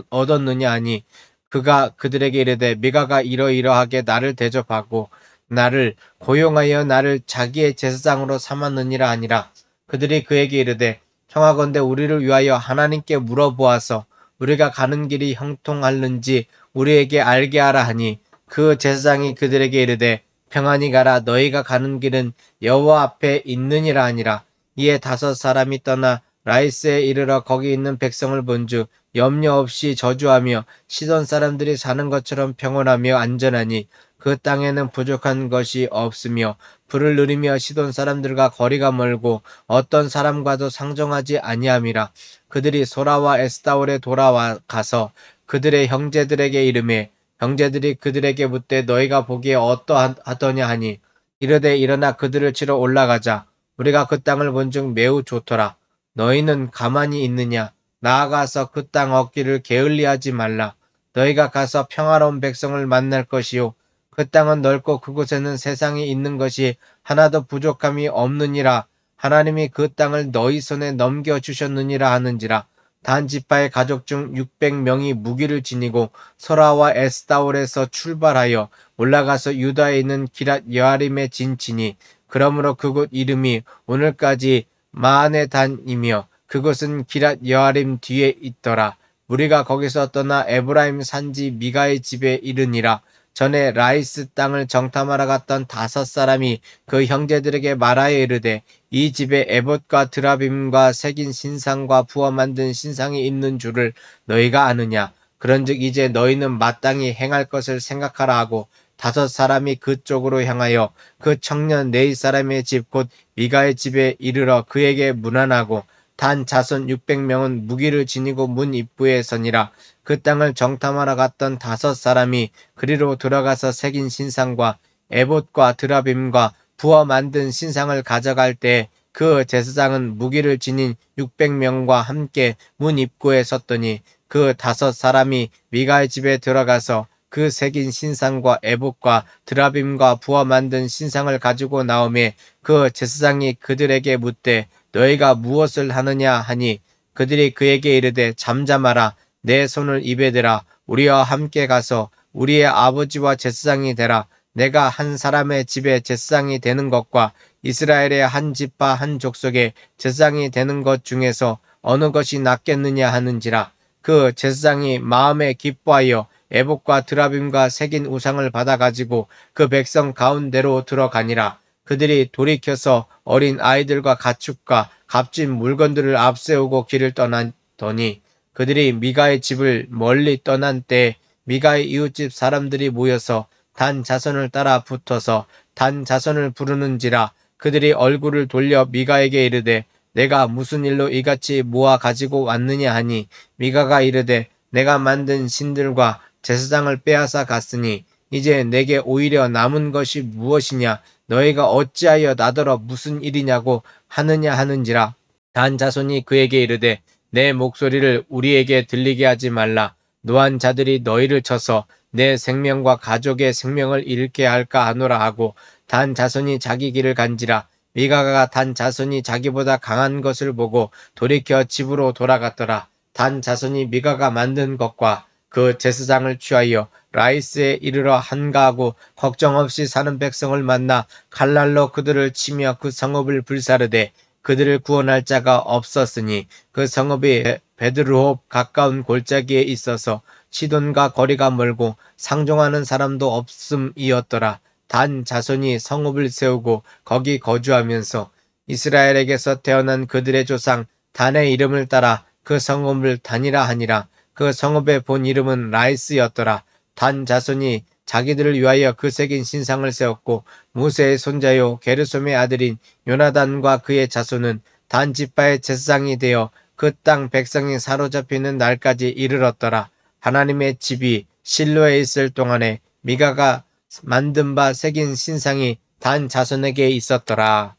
얻었느냐 하니 그가 그들에게 이르되 미가가 이러이러하게 나를 대접하고 나를 고용하여 나를 자기의 제사장으로 삼았느니라 하니라. 그들이 그에게 이르되 청하건대 우리를 위하여 하나님께 물어보아서 우리가 가는 길이 형통할는지 우리에게 알게 하라 하니 그 제사장이 그들에게 이르되 평안히 가라. 너희가 가는 길은 여호와 앞에 있느니라 하니라. 이에 5사람이 떠나 라이스에 이르러 거기 있는 백성을 본즉 염려 없이 저주하며 시돈 사람들이 사는 것처럼 평온하며 안전하니 그 땅에는 부족한 것이 없으며 불을 누리며 시돈 사람들과 거리가 멀고 어떤 사람과도 상종하지 아니함이라. 그들이 소라와 에스다올에 돌아와 가서 그들의 형제들에게 이르매 형제들이 그들에게 묻되 너희가 보기에 어떠하더냐 하니 이르되 일어나 그들을 치러 올라가자. 우리가 그 땅을 본즉 매우 좋더라. 너희는 가만히 있느냐? 나아가서 그 땅 얻기를 게을리하지 말라. 너희가 가서 평화로운 백성을 만날 것이요 그 땅은 넓고 그곳에는 세상이 있는 것이 하나도 부족함이 없느니라. 하나님이 그 땅을 너희 손에 넘겨주셨느니라 하는지라. 단 지파의 가족 중 600명이 무기를 지니고 소라와 에스다올에서 출발하여 올라가서 유다에 있는 기랏 여아림에 진치니 그러므로 그곳 이름이 오늘까지 마하네단이며 그곳은 기랏 여아림 뒤에 있더라. 우리가 거기서 떠나 에브라임 산지 미가의 집에 이르니라. 전에 라이스 땅을 정탐하러 갔던 5사람이 그 형제들에게 말하여 이르되 이 집에 에봇과 드라빔과 새긴 신상과 부어 만든 신상이 있는 줄을 너희가 아느냐? 그런즉 이제 너희는 마땅히 행할 것을 생각하라 하고 5사람이 그쪽으로 향하여 그 청년 4사람의 집 곧 미가의 집에 이르러 그에게 문안하고 단 자손 600명은 무기를 지니고 문 입구에 서니라. 그 땅을 정탐하러 갔던 5사람이 그리로 들어가서 새긴 신상과 에봇과 드라빔과 부어 만든 신상을 가져갈 때 그 제사장은 무기를 지닌 600명과 함께 문 입구에 섰더니 그 5사람이 미가의 집에 들어가서 그 새긴 신상과 에봇과 드라빔과 부어 만든 신상을 가지고 나오매 그 제사장이 그들에게 묻되 너희가 무엇을 하느냐 하니 그들이 그에게 이르되 잠잠하라 내 손을 입에 대라 우리와 함께 가서 우리의 아버지와 제사장이 되라 내가 한 사람의 집에 제사장이 되는 것과 이스라엘의 한 지파 한 족속의 제사장이 되는 것 중에서 어느 것이 낫겠느냐 하는지라 그 제사장이 마음에 기뻐하여 에봇과 드라빔과 새긴 우상을 받아 가지고 그 백성 가운데로 들어가니라 그들이 돌이켜서 어린 아이들과 가축과 값진 물건들을 앞세우고 길을 떠나더니 그들이 미가의 집을 멀리 떠난 때에 미가의 이웃집 사람들이 모여서 단 자손을 따라 붙어서 단 자손을 부르는지라 그들이 얼굴을 돌려 미가에게 이르되 내가 무슨 일로 이같이 모아 가지고 왔느냐 하니 미가가 이르되 내가 만든 신들과 제사장을 빼앗아 갔으니 이제 내게 오히려 남은 것이 무엇이냐 너희가 어찌하여 나더러 무슨 일이냐고 하느냐 하는지라 단 자손이 그에게 이르되 내 목소리를 우리에게 들리게 하지 말라 노한 자들이 너희를 쳐서 내 생명과 가족의 생명을 잃게 할까 하노라 하고 단 자손이 자기 길을 간지라 미가가 단 자손이 자기보다 강한 것을 보고 돌이켜 집으로 돌아갔더라 단 자손이 미가가 만든 것과 그 제사장을 취하여 라이스에 이르러 한가하고 걱정 없이 사는 백성을 만나 칼날로 그들을 치며 그 성읍을 불사르되 그들을 구원할 자가 없었으니 그 성읍이 베드르홉 가까운 골짜기에 있어서 시돈과 거리가 멀고 상종하는 사람도 없음이었더라. 단 자손이 성읍을 세우고 거기 거주하면서 이스라엘에게서 태어난 그들의 조상 단의 이름을 따라 그 성읍을 단이라 하니라. 그 성읍의 본 이름은 라이스였더라. 단 자손이 자기들을 위하여 그 새긴 신상을 세웠고 모세의 손자요 게르솜의 아들인 요나단과 그의 자손은 단 지파의 제사장이 되어 그 땅 백성이 사로잡히는 날까지 이르렀더라. 하나님의 집이 실로에 있을 동안에 미가가 만든 바 새긴 신상이 단 자손에게 있었더라.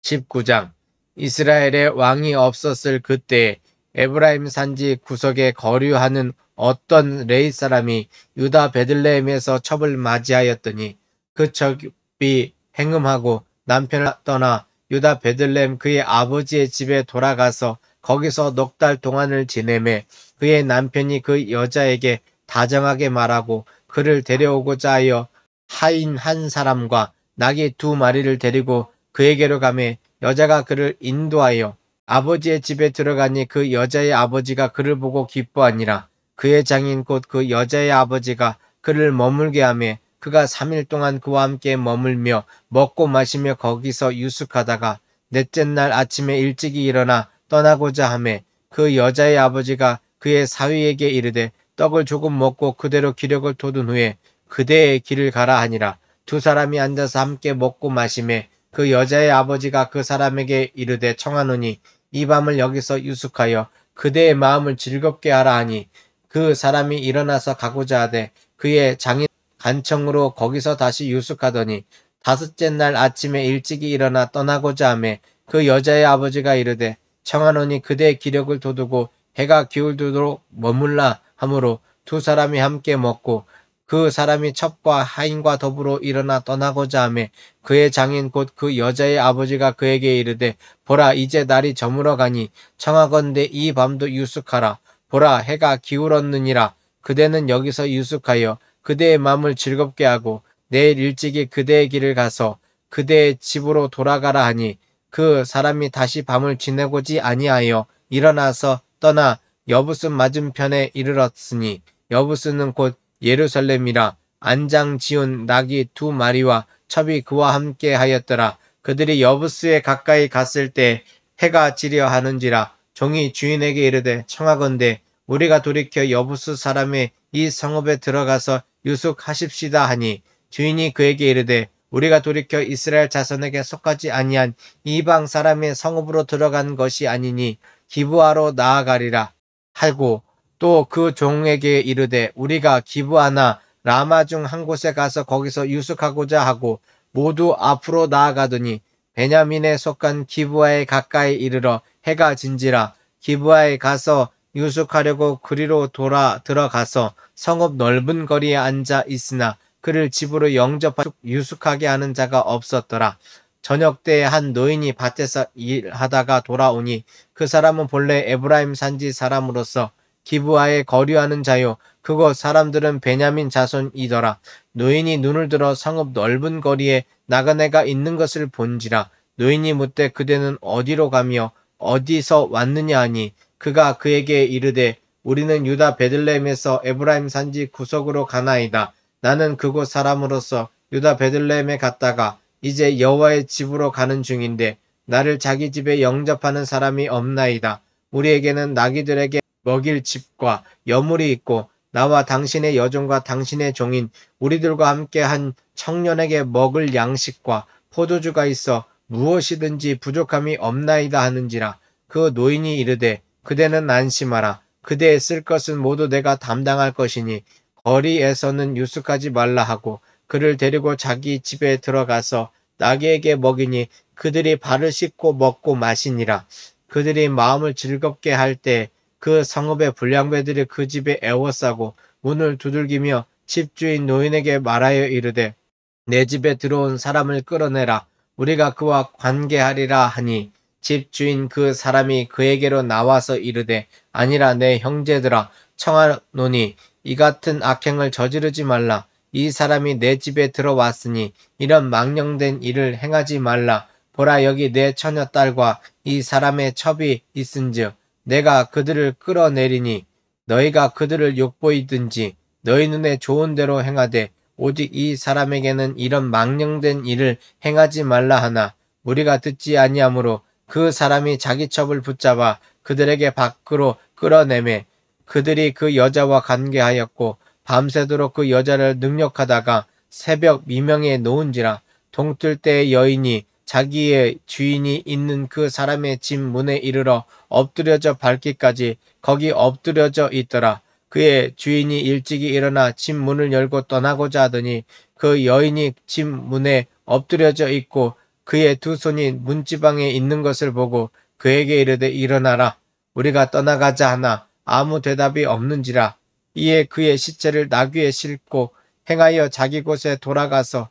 19장 이스라엘에 왕이 없었을 그때에 에브라임 산지 구석에 거류하는 어떤 레위 사람이 유다 베들레헴에서 첩을 맞이하였더니 그 첩이 행음하고 남편을 떠나 유다 베들레헴 그의 아버지의 집에 돌아가서 거기서 넉 달 동안을 지내매 그의 남편이 그 여자에게 다정하게 말하고 그를 데려오고자 하여 하인 한 사람과 나귀 2마리를 데리고 그에게로 가매 여자가 그를 인도하여 아버지의 집에 들어가니 그 여자의 아버지가 그를 보고 기뻐하니라. 그의 장인 곧 그 여자의 아버지가 그를 머물게 하매 그가 3일 동안 그와 함께 머물며 먹고 마시며 거기서 유숙하다가 넷째 날 아침에 일찍이 일어나 떠나고자 하매 그 여자의 아버지가 그의 사위에게 이르되 떡을 조금 먹고 그대로 기력을 돋은 후에 그대의 길을 가라 하니라. 2사람이 앉아서 함께 먹고 마시매 그 여자의 아버지가 그 사람에게 이르되 청하노니 이 밤을 여기서 유숙하여 그대의 마음을 즐겁게 하라 하니 그 사람이 일어나서 가고자 하되 그의 장인 간청으로 거기서 다시 유숙하더니 5째 날 아침에 일찍이 일어나 떠나고자 하매 그 여자의 아버지가 이르되 청하노니 그대의 기력을 돋우고 해가 기울도록 머물라 하므로 2사람이 함께 먹고 그 사람이 첩과 하인과 더불어 일어나 떠나고자 하매 그의 장인 곧 그 여자의 아버지가 그에게 이르되 보라 이제 날이 저물어 가니 청하건대 이 밤도 유숙하라. 보라 해가 기울었느니라. 그대는 여기서 유숙하여 그대의 마음을 즐겁게 하고 내일 일찍이 그대의 길을 가서 그대의 집으로 돌아가라 하니 그 사람이 다시 밤을 지내고지 아니하여 일어나서 떠나 여부스 맞은편에 이르렀으니 여부스는 곧 예루살렘이라. 안장 지운 나귀 2마리와 첩이 그와 함께 하였더라. 그들이 여부스에 가까이 갔을 때 해가 지려 하는지라. 종이 주인에게 이르되 청하건대 우리가 돌이켜 여부스 사람의 이 성읍에 들어가서 유숙하십시다 하니 주인이 그에게 이르되 우리가 돌이켜 이스라엘 자손에게 속하지 아니한 이방 사람의 성읍으로 들어간 것이 아니니 기브아로 나아가리라 하고 또 그 종에게 이르되 우리가 기브아나 라마 중 한 곳에 가서 거기서 유숙하고자 하고 모두 앞으로 나아가더니 베냐민에 속한 기브아에 가까이 이르러 해가 진지라 기브아에 가서 유숙하려고 그리로 돌아 들어가서 성읍 넓은 거리에 앉아 있으나 그를 집으로 영접하여 유숙하게 하는 자가 없었더라. 저녁 때에 한 노인이 밭에서 일하다가 돌아오니 그 사람은 본래 에브라임 산지 사람으로서 기브아에 거류하는 자요 그곳 사람들은 베냐민 자손이더라. 노인이 눈을 들어 성읍 넓은 거리에 나그네가 있는 것을 본지라. 노인이 묻되 그대는 어디로 가며 어디서 왔느냐 하니 그가 그에게 이르되 우리는 유다 베들레헴에서 에브라임 산지 구석으로 가나이다. 나는 그곳 사람으로서 유다 베들레헴에 갔다가 이제 여호와의 집으로 가는 중인데 나를 자기 집에 영접하는 사람이 없나이다. 우리에게는 나귀들에게 먹일 집과 여물이 있고 나와 당신의 여종과 당신의 종인 우리들과 함께 한 청년에게 먹을 양식과 포도주가 있어 무엇이든지 부족함이 없나이다 하는지라. 그 노인이 이르되 그대는 안심하라. 그대의 쓸 것은 모두 내가 담당할 것이니 거리에서는 유숙하지 말라 하고 그를 데리고 자기 집에 들어가서 나귀에게 먹이니 그들이 발을 씻고 먹고 마시니라. 그들이 마음을 즐겁게 할 때 그 성읍의 불량배들이 그 집에 애워싸고 문을 두들기며 집주인 노인에게 말하여 이르되 내 집에 들어온 사람을 끌어내라. 우리가 그와 관계하리라 하니 집주인 그 사람이 그에게로 나와서 이르되 아니라 내 형제들아 청하노니 이 같은 악행을 저지르지 말라. 이 사람이 내 집에 들어왔으니 이런 망령된 일을 행하지 말라. 보라 여기 내 처녀딸과 이 사람의 첩이 있은즉 내가 그들을 끌어내리니 너희가 그들을 욕보이든지 너희 눈에 좋은 대로 행하되 오직 이 사람에게는 이런 망령된 일을 행하지 말라 하나 우리가 듣지 아니하므로 그 사람이 자기 첩을 붙잡아 그들에게 밖으로 끌어내매 그들이 그 여자와 관계하였고 밤새도록 그 여자를 능욕하다가 새벽 미명에 놓은지라. 동뜰 때의 여인이 자기의 주인이 있는 그 사람의 집 문에 이르러 엎드려져 밟기까지 거기 엎드려져 있더라. 그의 주인이 일찍이 일어나 집 문을 열고 떠나고자 하더니 그 여인이 집 문에 엎드려져 있고 그의 두 손이 문지방에 있는 것을 보고 그에게 이르되 일어나라. 우리가 떠나가자 하나 아무 대답이 없는지라. 이에 그의 시체를 나귀에 싣고 행하여 자기 곳에 돌아가서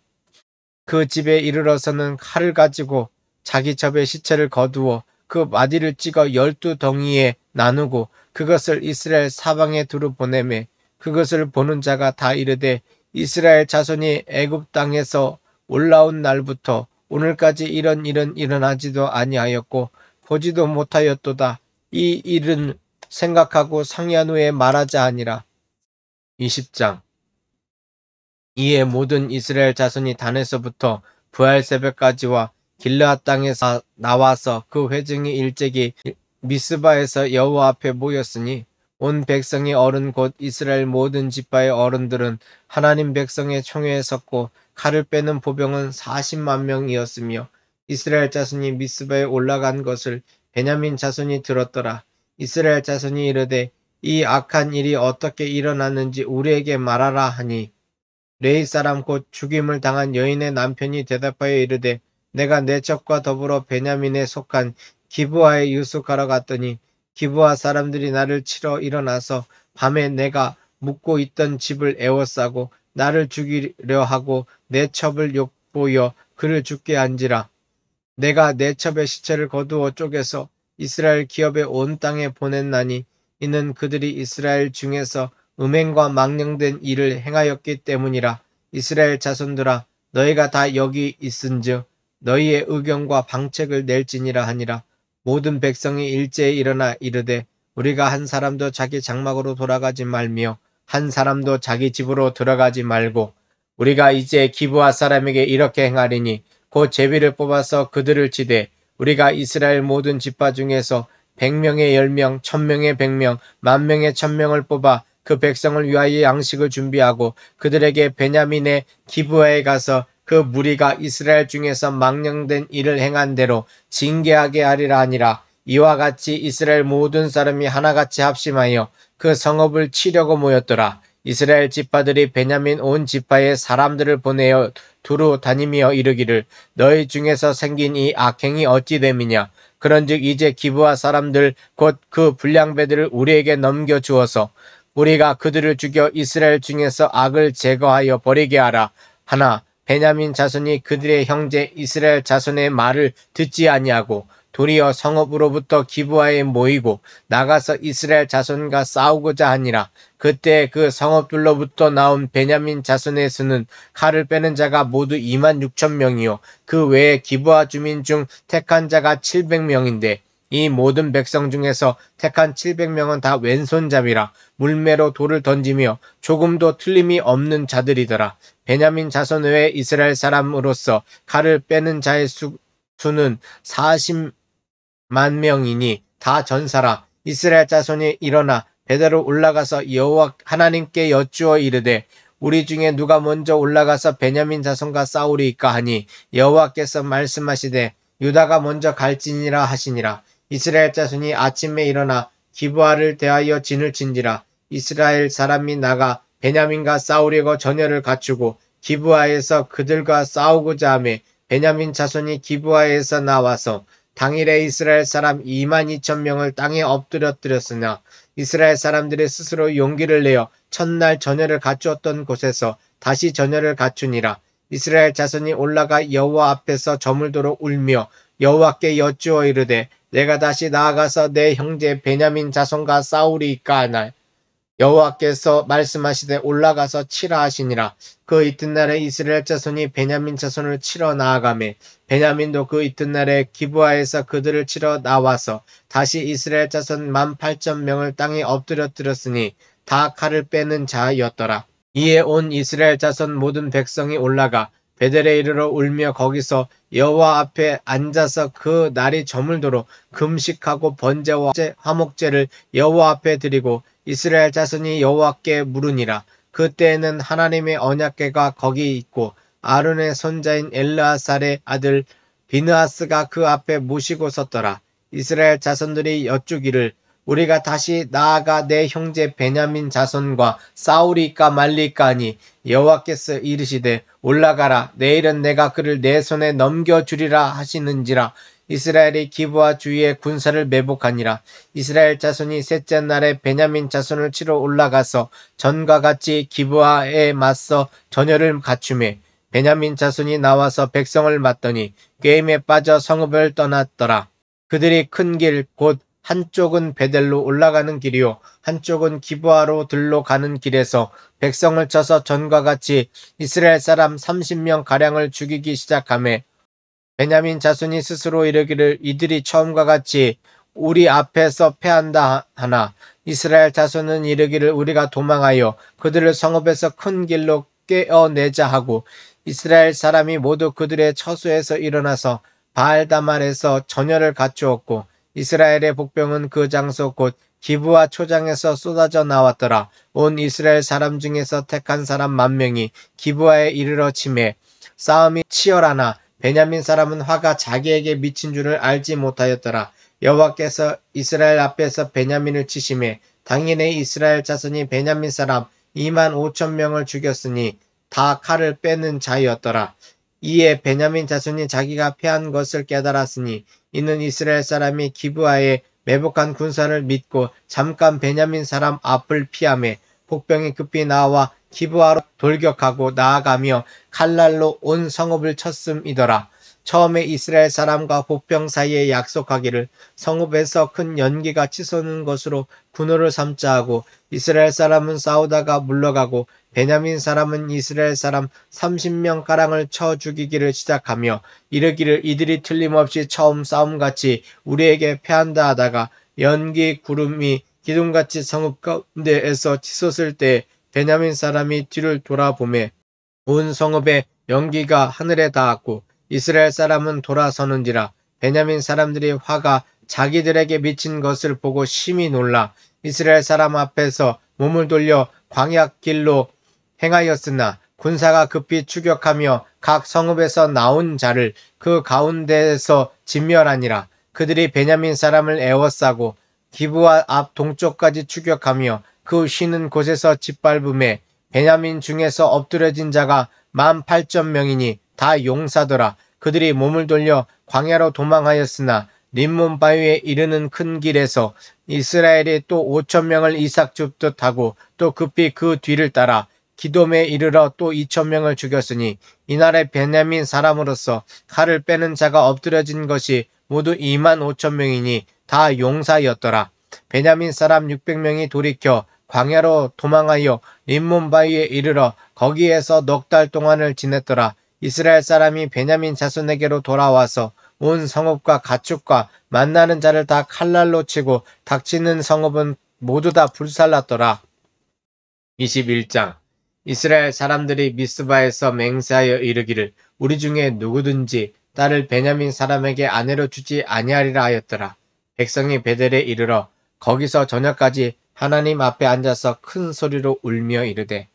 그 집에 이르러서는 칼을 가지고 자기 첩의 시체를 거두어 그 마디를 찍어 12덩이에 나누고 그것을 이스라엘 사방에 두루 보내매 그것을 보는 자가 다 이르되 이스라엘 자손이 애굽 땅에서 올라온 날부터 오늘까지 이런 일은 일어나지도 아니하였고 보지도 못하였도다. 이 일은 생각하고 상의한 후에 말하자 하니라. 20장 이에 모든 이스라엘 자손이 단에서부터 부활 새벽까지와 길르앗 땅에서 나와서 그 회중이 일제히 미스바에서 여호와 앞에 모였으니 온 백성의 어른 곧 이스라엘 모든 지파의 어른들은 하나님 백성의 총회에 섰고 칼을 빼는 보병은 40만 명이었으며 이스라엘 자손이 미스바에 올라간 것을 베냐민 자손이 들었더라. 이스라엘 자손이 이르되 이 악한 일이 어떻게 일어났는지 우리에게 말하라 하니 레이 사람 곧 죽임을 당한 여인의 남편이 대답하여 이르되 내가 내 첩과 더불어 베냐민에 속한 기브아에 유숙하러 갔더니 기브아 사람들이 나를 치러 일어나서 밤에 내가 묵고 있던 집을 에워싸고 나를 죽이려 하고 내 첩을 욕보여 그를 죽게 한지라. 내가 내 첩의 시체를 거두어 쪼개서 이스라엘 기업의 온 땅에 보냈나니 이는 그들이 이스라엘 중에서 음행과 망령된 일을 행하였기 때문이라. 이스라엘 자손들아 너희가 다 여기 있은즉 너희의 의견과 방책을 낼지니라 하니라. 모든 백성이 일제에 일어나 이르되 우리가 한 사람도 자기 장막으로 돌아가지 말며 한 사람도 자기 집으로 들어가지 말고 우리가 이제 기브아 사람에게 이렇게 행하리니 곧 제비를 뽑아서 그들을 치되 우리가 이스라엘 모든 지파 중에서 100명의 10명, 1000명의 100명, 10,000명의 1000명을 뽑아 그 백성을 위하여 양식을 준비하고 그들에게 베냐민의 기브아에 가서 그 무리가 이스라엘 중에서 망령된 일을 행한 대로 징계하게 하리라 하니라. 이와 같이 이스라엘 모든 사람이 하나같이 합심하여 그 성읍을 치려고 모였더라. 이스라엘 지파들이 베냐민 온 지파에 사람들을 보내어 두루 다니며 이르기를 너희 중에서 생긴 이 악행이 어찌 됨이냐. 그런즉 이제 기브아 사람들 곧 그 불량배들을 우리에게 넘겨 주어서 우리가 그들을 죽여 이스라엘 중에서 악을 제거하여 버리게 하라 하나 베냐민 자손이 그들의 형제 이스라엘 자손의 말을 듣지 아니하고 도리어 성읍으로부터 기브아에 모이고 나가서 이스라엘 자손과 싸우고자 하니라. 그때 그 성읍들로부터 나온 베냐민 자손의 수는 칼을 빼는 자가 모두 26,000명이요 그 외에 기브아 주민 중 택한 자가 700명인데 이 모든 백성 중에서 택한 700명은 다 왼손잡이라 물매로 돌을 던지며 조금도 틀림이 없는 자들이더라. 베냐민 자손 외에 이스라엘 사람으로서 칼을 빼는 자의 수는 40만 명이니 다 전사라. 이스라엘 자손이 일어나 베델로 올라가서 여호와 하나님께 여쭈어 이르되 우리 중에 누가 먼저 올라가서 베냐민 자손과 싸우리이까 하니 여호와께서 말씀하시되 유다가 먼저 갈지니라 하시니라. 이스라엘 자손이 아침에 일어나 기브아를 대하여 진을 친지라. 이스라엘 사람이 나가 베냐민과 싸우려고 전열을 갖추고 기브아에서 그들과 싸우고자 하매 베냐민 자손이 기브아에서 나와서 당일에 이스라엘 사람 22,000명을 땅에 엎드렸으나 이스라엘 사람들이 스스로 용기를 내어 첫날 전열을 갖추었던 곳에서 다시 전열을 갖추니라. 이스라엘 자손이 올라가 여호와 앞에서 저물도록 울며 여호와께 여쭈어 이르되 내가 다시 나아가서 내 형제 베냐민 자손과 싸우리이까 하나 여호와께서 말씀하시되 올라가서 치라 하시니라. 그 이튿날에 이스라엘 자손이 베냐민 자손을 치러 나아가매 베냐민도 그 이튿날에 기브아에서 그들을 치러 나와서 다시 이스라엘 자손 18,000명을 땅에 엎드렸으니 다 칼을 빼는 자였더라. 이에 온 이스라엘 자손 모든 백성이 올라가 베델에 이르러 울며 거기서 여호와 앞에 앉아서 그 날이 저물도록 금식하고 번제와 화목제를 여호와 앞에 드리고 이스라엘 자손이 여호와께 물으니라. 그때에는 하나님의 언약궤가 거기 있고 아론의 손자인 엘르아살의 아들 비느하스가 그 앞에 모시고 섰더라. 이스라엘 자손들이 여쭈기를 우리가 다시 나아가 내 형제 베냐민 자손과 싸우리까 말리까 하니 여호와께서 이르시되 올라가라. 내일은 내가 그를 내 손에 넘겨주리라 하시는지라. 이스라엘이 기브아 주위에 군사를 매복하니라. 이스라엘 자손이 셋째 날에 베냐민 자손을 치러 올라가서 전과 같이 기브아에 맞서 전열을 갖추매 베냐민 자손이 나와서 백성을 맞더니 꾀임에 빠져 성읍을 떠났더라. 그들이 큰 길 곧 한쪽은 베델로 올라가는 길이요 한쪽은 기브아로 들로 가는 길에서 백성을 쳐서 전과 같이 이스라엘 사람 30명 가량을 죽이기 시작하매 베냐민 자손이 스스로 이르기를 이들이 처음과 같이 우리 앞에서 패한다 하나 이스라엘 자손은 이르기를 우리가 도망하여 그들을 성읍에서 큰 길로 꿰어내자 하고 이스라엘 사람이 모두 그들의 처소에서 일어나서 바알다말에서 전열을 갖추었고 이스라엘의 복병은 그 장소 곧 기브아 초장에서 쏟아져 나왔더라. 온 이스라엘 사람 중에서 택한 사람 10,000명이 기브아에 이르러 치매 싸움이 치열하나 베냐민 사람은 화가 자기에게 미친 줄을 알지 못하였더라. 여호와께서 이스라엘 앞에서 베냐민을 치심에 당일에 이스라엘 자손이 베냐민 사람 25,000명을 죽였으니 다 칼을 빼는 자였더라. 이에 베냐민 자손이 자기가 패한 것을 깨달았으니 이는 이스라엘 사람이 기브아에 매복한 군사를 믿고 잠깐 베냐민 사람 앞을 피하매 복병이 급히 나와 기브아로 돌격하고 나아가며 칼날로 온 성읍을 쳤음이더라. 처음에 이스라엘 사람과 복병 사이에 약속하기를 성읍에서 큰 연기가 치솟는 것으로 분노를 삼자 하고 이스라엘 사람은 싸우다가 물러가고 베냐민 사람은 이스라엘 사람 30명 가량을 쳐 죽이기를 시작하며 이르기를 이들이 틀림없이 처음 싸움같이 우리에게 패한다 하다가 연기 구름이 기둥같이 성읍 가운데에서 치솟을 때 베냐민 사람이 뒤를 돌아보매 온 성읍에 연기가 하늘에 닿았고 이스라엘 사람은 돌아서는지라. 베냐민 사람들이 화가 자기들에게 미친 것을 보고 심히 놀라 이스라엘 사람 앞에서 몸을 돌려 광야 길로 행하였으나 군사가 급히 추격하며 각 성읍에서 나온 자를 그 가운데에서 진멸하니라. 그들이 베냐민 사람을 에워싸고 기브와 앞 동쪽까지 추격하며 그 쉬는 곳에서 짓밟음에 베냐민 중에서 엎드려진 자가 18,000명이니 다 용사더라. 그들이 몸을 돌려 광야로 도망하였으나 림몬 바위에 이르는 큰 길에서 이스라엘이 또 5,000명을 이삭 줍듯 하고 또 급히 그 뒤를 따라 기돔에 이르러 또 2,000명을 죽였으니 이날에 베냐민 사람으로서 칼을 빼는 자가 엎드려진 것이 모두 25,000명이니 다 용사였더라. 베냐민 사람 600명이 돌이켜 광야로 도망하여 림몬 바위에 이르러 거기에서 넉 달 동안을 지냈더라. 이스라엘 사람이 베냐민 자손에게로 돌아와서 온 성읍과 가축과 만나는 자를 다 칼날로 치고 닥치는 성읍은 모두 다 불살랐더라. 21장 이스라엘 사람들이 미스바에서 맹세하여 이르기를 우리 중에 누구든지 딸을 베냐민 사람에게 아내로 주지 아니하리라 하였더라. 백성이 베델에 이르러 거기서 저녁까지 하나님 앞에 앉아서 큰 소리로 울며 이르되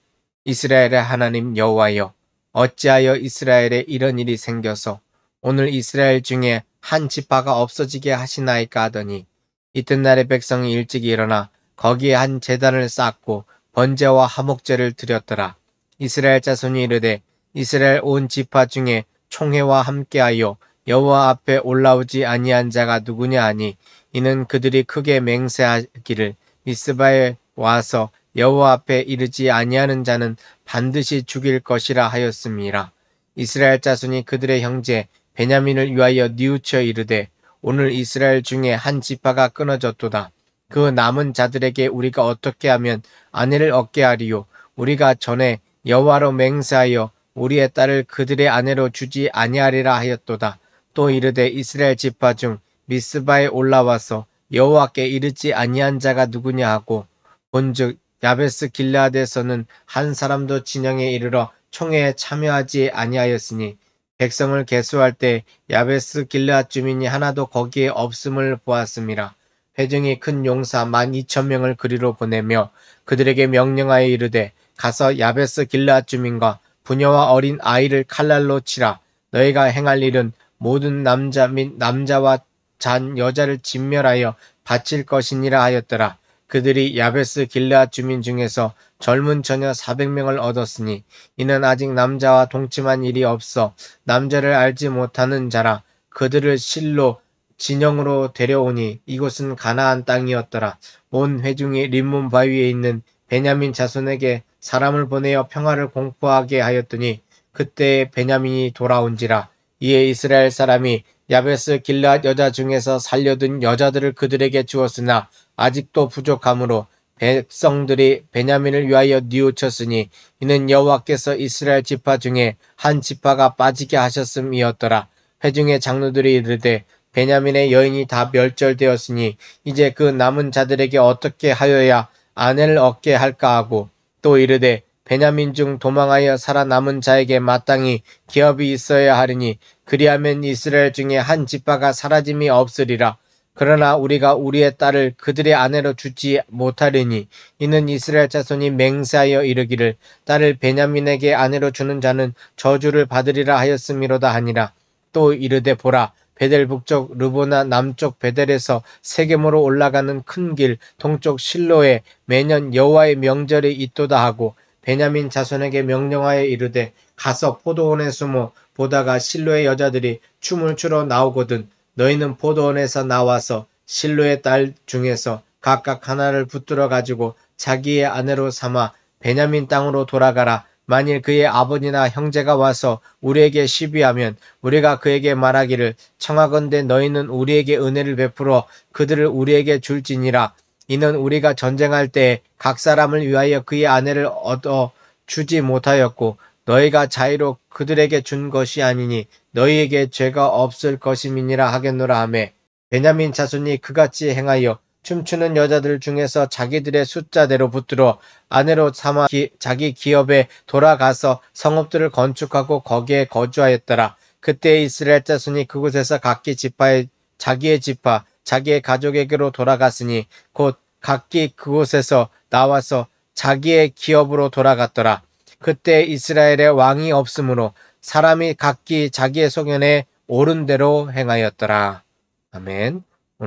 이스라엘의 하나님 여호와여 어찌하여 이스라엘에 이런 일이 생겨서 오늘 이스라엘 중에 한 지파가 없어지게 하시나이까 하더니 이튿날에 백성이 일찍 일어나 거기에 한 제단을 쌓고 번제와 화목제를 드렸더라. 이스라엘 자손이 이르되 이스라엘 온 지파 중에 총회와 함께하여 여호와 앞에 올라오지 아니한 자가 누구냐 하니 이는 그들이 크게 맹세하기를 미스바에 와서 여호와 앞에 이르지 아니하는 자는 반드시 죽일 것이라 하였음이라. 이스라엘 자손이 그들의 형제 베냐민을 위하여 뉘우쳐 이르되 오늘 이스라엘 중에 한 지파가 끊어졌도다. 그 남은 자들에게 우리가 어떻게 하면 아내를 얻게 하리요. 우리가 전에 여호와로 맹세하여 우리의 딸을 그들의 아내로 주지 아니하리라 하였도다. 또 이르되 이스라엘 지파 중 미스바에 올라와서 여호와께 이르지 아니한 자가 누구냐 하고 본즉 야베스 길르앗에서는 한 사람도 진영에 이르러 총회에 참여하지 아니하였으니 백성을 계수할 때 야베스 길르앗 주민이 하나도 거기에 없음을 보았음이라. 회중이 큰 용사 12,000명을 그리로 보내며 그들에게 명령하여 이르되 가서 야베스 길르앗 주민과 부녀와 어린 아이를 칼날로 치라. 너희가 행할 일은 모든 남자 및 남자와 잔 여자를 진멸하여 바칠 것이니라 하였더라. 그들이 야베스 길르앗 주민 중에서 젊은 처녀 400명을 얻었으니 이는 아직 남자와 동침한 일이 없어 남자를 알지 못하는 자라. 그들을 실로 진영으로 데려오니 이곳은 가나안 땅이었더라. 온 회중이 림몬 바위에 있는 베냐민 자손에게 사람을 보내어 평화를 공포하게 하였더니 그때에 베냐민이 돌아온지라. 이에 이스라엘 사람이 야베스 길르앗 여자 중에서 살려둔 여자들을 그들에게 주었으나 아직도 부족하므로 백성들이 베냐민을 위하여 뉘우쳤으니 이는 여호와께서 이스라엘 지파 중에 한 지파가 빠지게 하셨음이었더라. 회중의 장로들이 이르되 베냐민의 여인이 다 멸절되었으니 이제 그 남은 자들에게 어떻게 하여야 아내를 얻게 할까 하고 또 이르되 베냐민 중 도망하여 살아남은 자에게 마땅히 기업이 있어야 하리니 그리하면 이스라엘 중에 한 지파가 사라짐이 없으리라. 그러나 우리가 우리의 딸을 그들의 아내로 주지 못하리니 이는 이스라엘 자손이 맹세하여 이르기를 딸을 베냐민에게 아내로 주는 자는 저주를 받으리라 하였음이로다 하니라. 또 이르되 보라 베델 북쪽 르보나 남쪽 베델에서 세겜으로 올라가는 큰 길 동쪽 실로에 매년 여호와의 명절이 있도다 하고 베냐민 자손에게 명령하여 이르되 가서 포도원에 숨어 보다가 실로의 여자들이 춤을 추러 나오거든 너희는 포도원에서 나와서 실로의 딸 중에서 각각 하나를 붙들어 가지고 자기의 아내로 삼아 베냐민 땅으로 돌아가라. 만일 그의 아버지나 형제가 와서 우리에게 시비하면 우리가 그에게 말하기를 청하건대 너희는 우리에게 은혜를 베풀어 그들을 우리에게 줄지니라. 이는 우리가 전쟁할 때에 각 사람을 위하여 그의 아내를 얻어 주지 못하였고 너희가 자의로 그들에게 준 것이 아니니 너희에게 죄가 없을 것임이니라 하겠노라 하며 베냐민 자손이 그같이 행하여 춤추는 여자들 중에서 자기들의 숫자대로 붙들어 아내로 삼아 자기 기업에 돌아가서 성읍들을 건축하고 거기에 거주하였더라. 그때 이스라엘 자손이 그곳에서 각기 지파의 자기의 지파 자기의 가족에게로 돌아갔으니 곧 각기 그곳에서 나와서 자기의 기업으로 돌아갔더라. 그때 이스라엘에 왕이 없으므로 사람이 각기 자기의 소견에 옳은 대로 행하였더라. 아멘.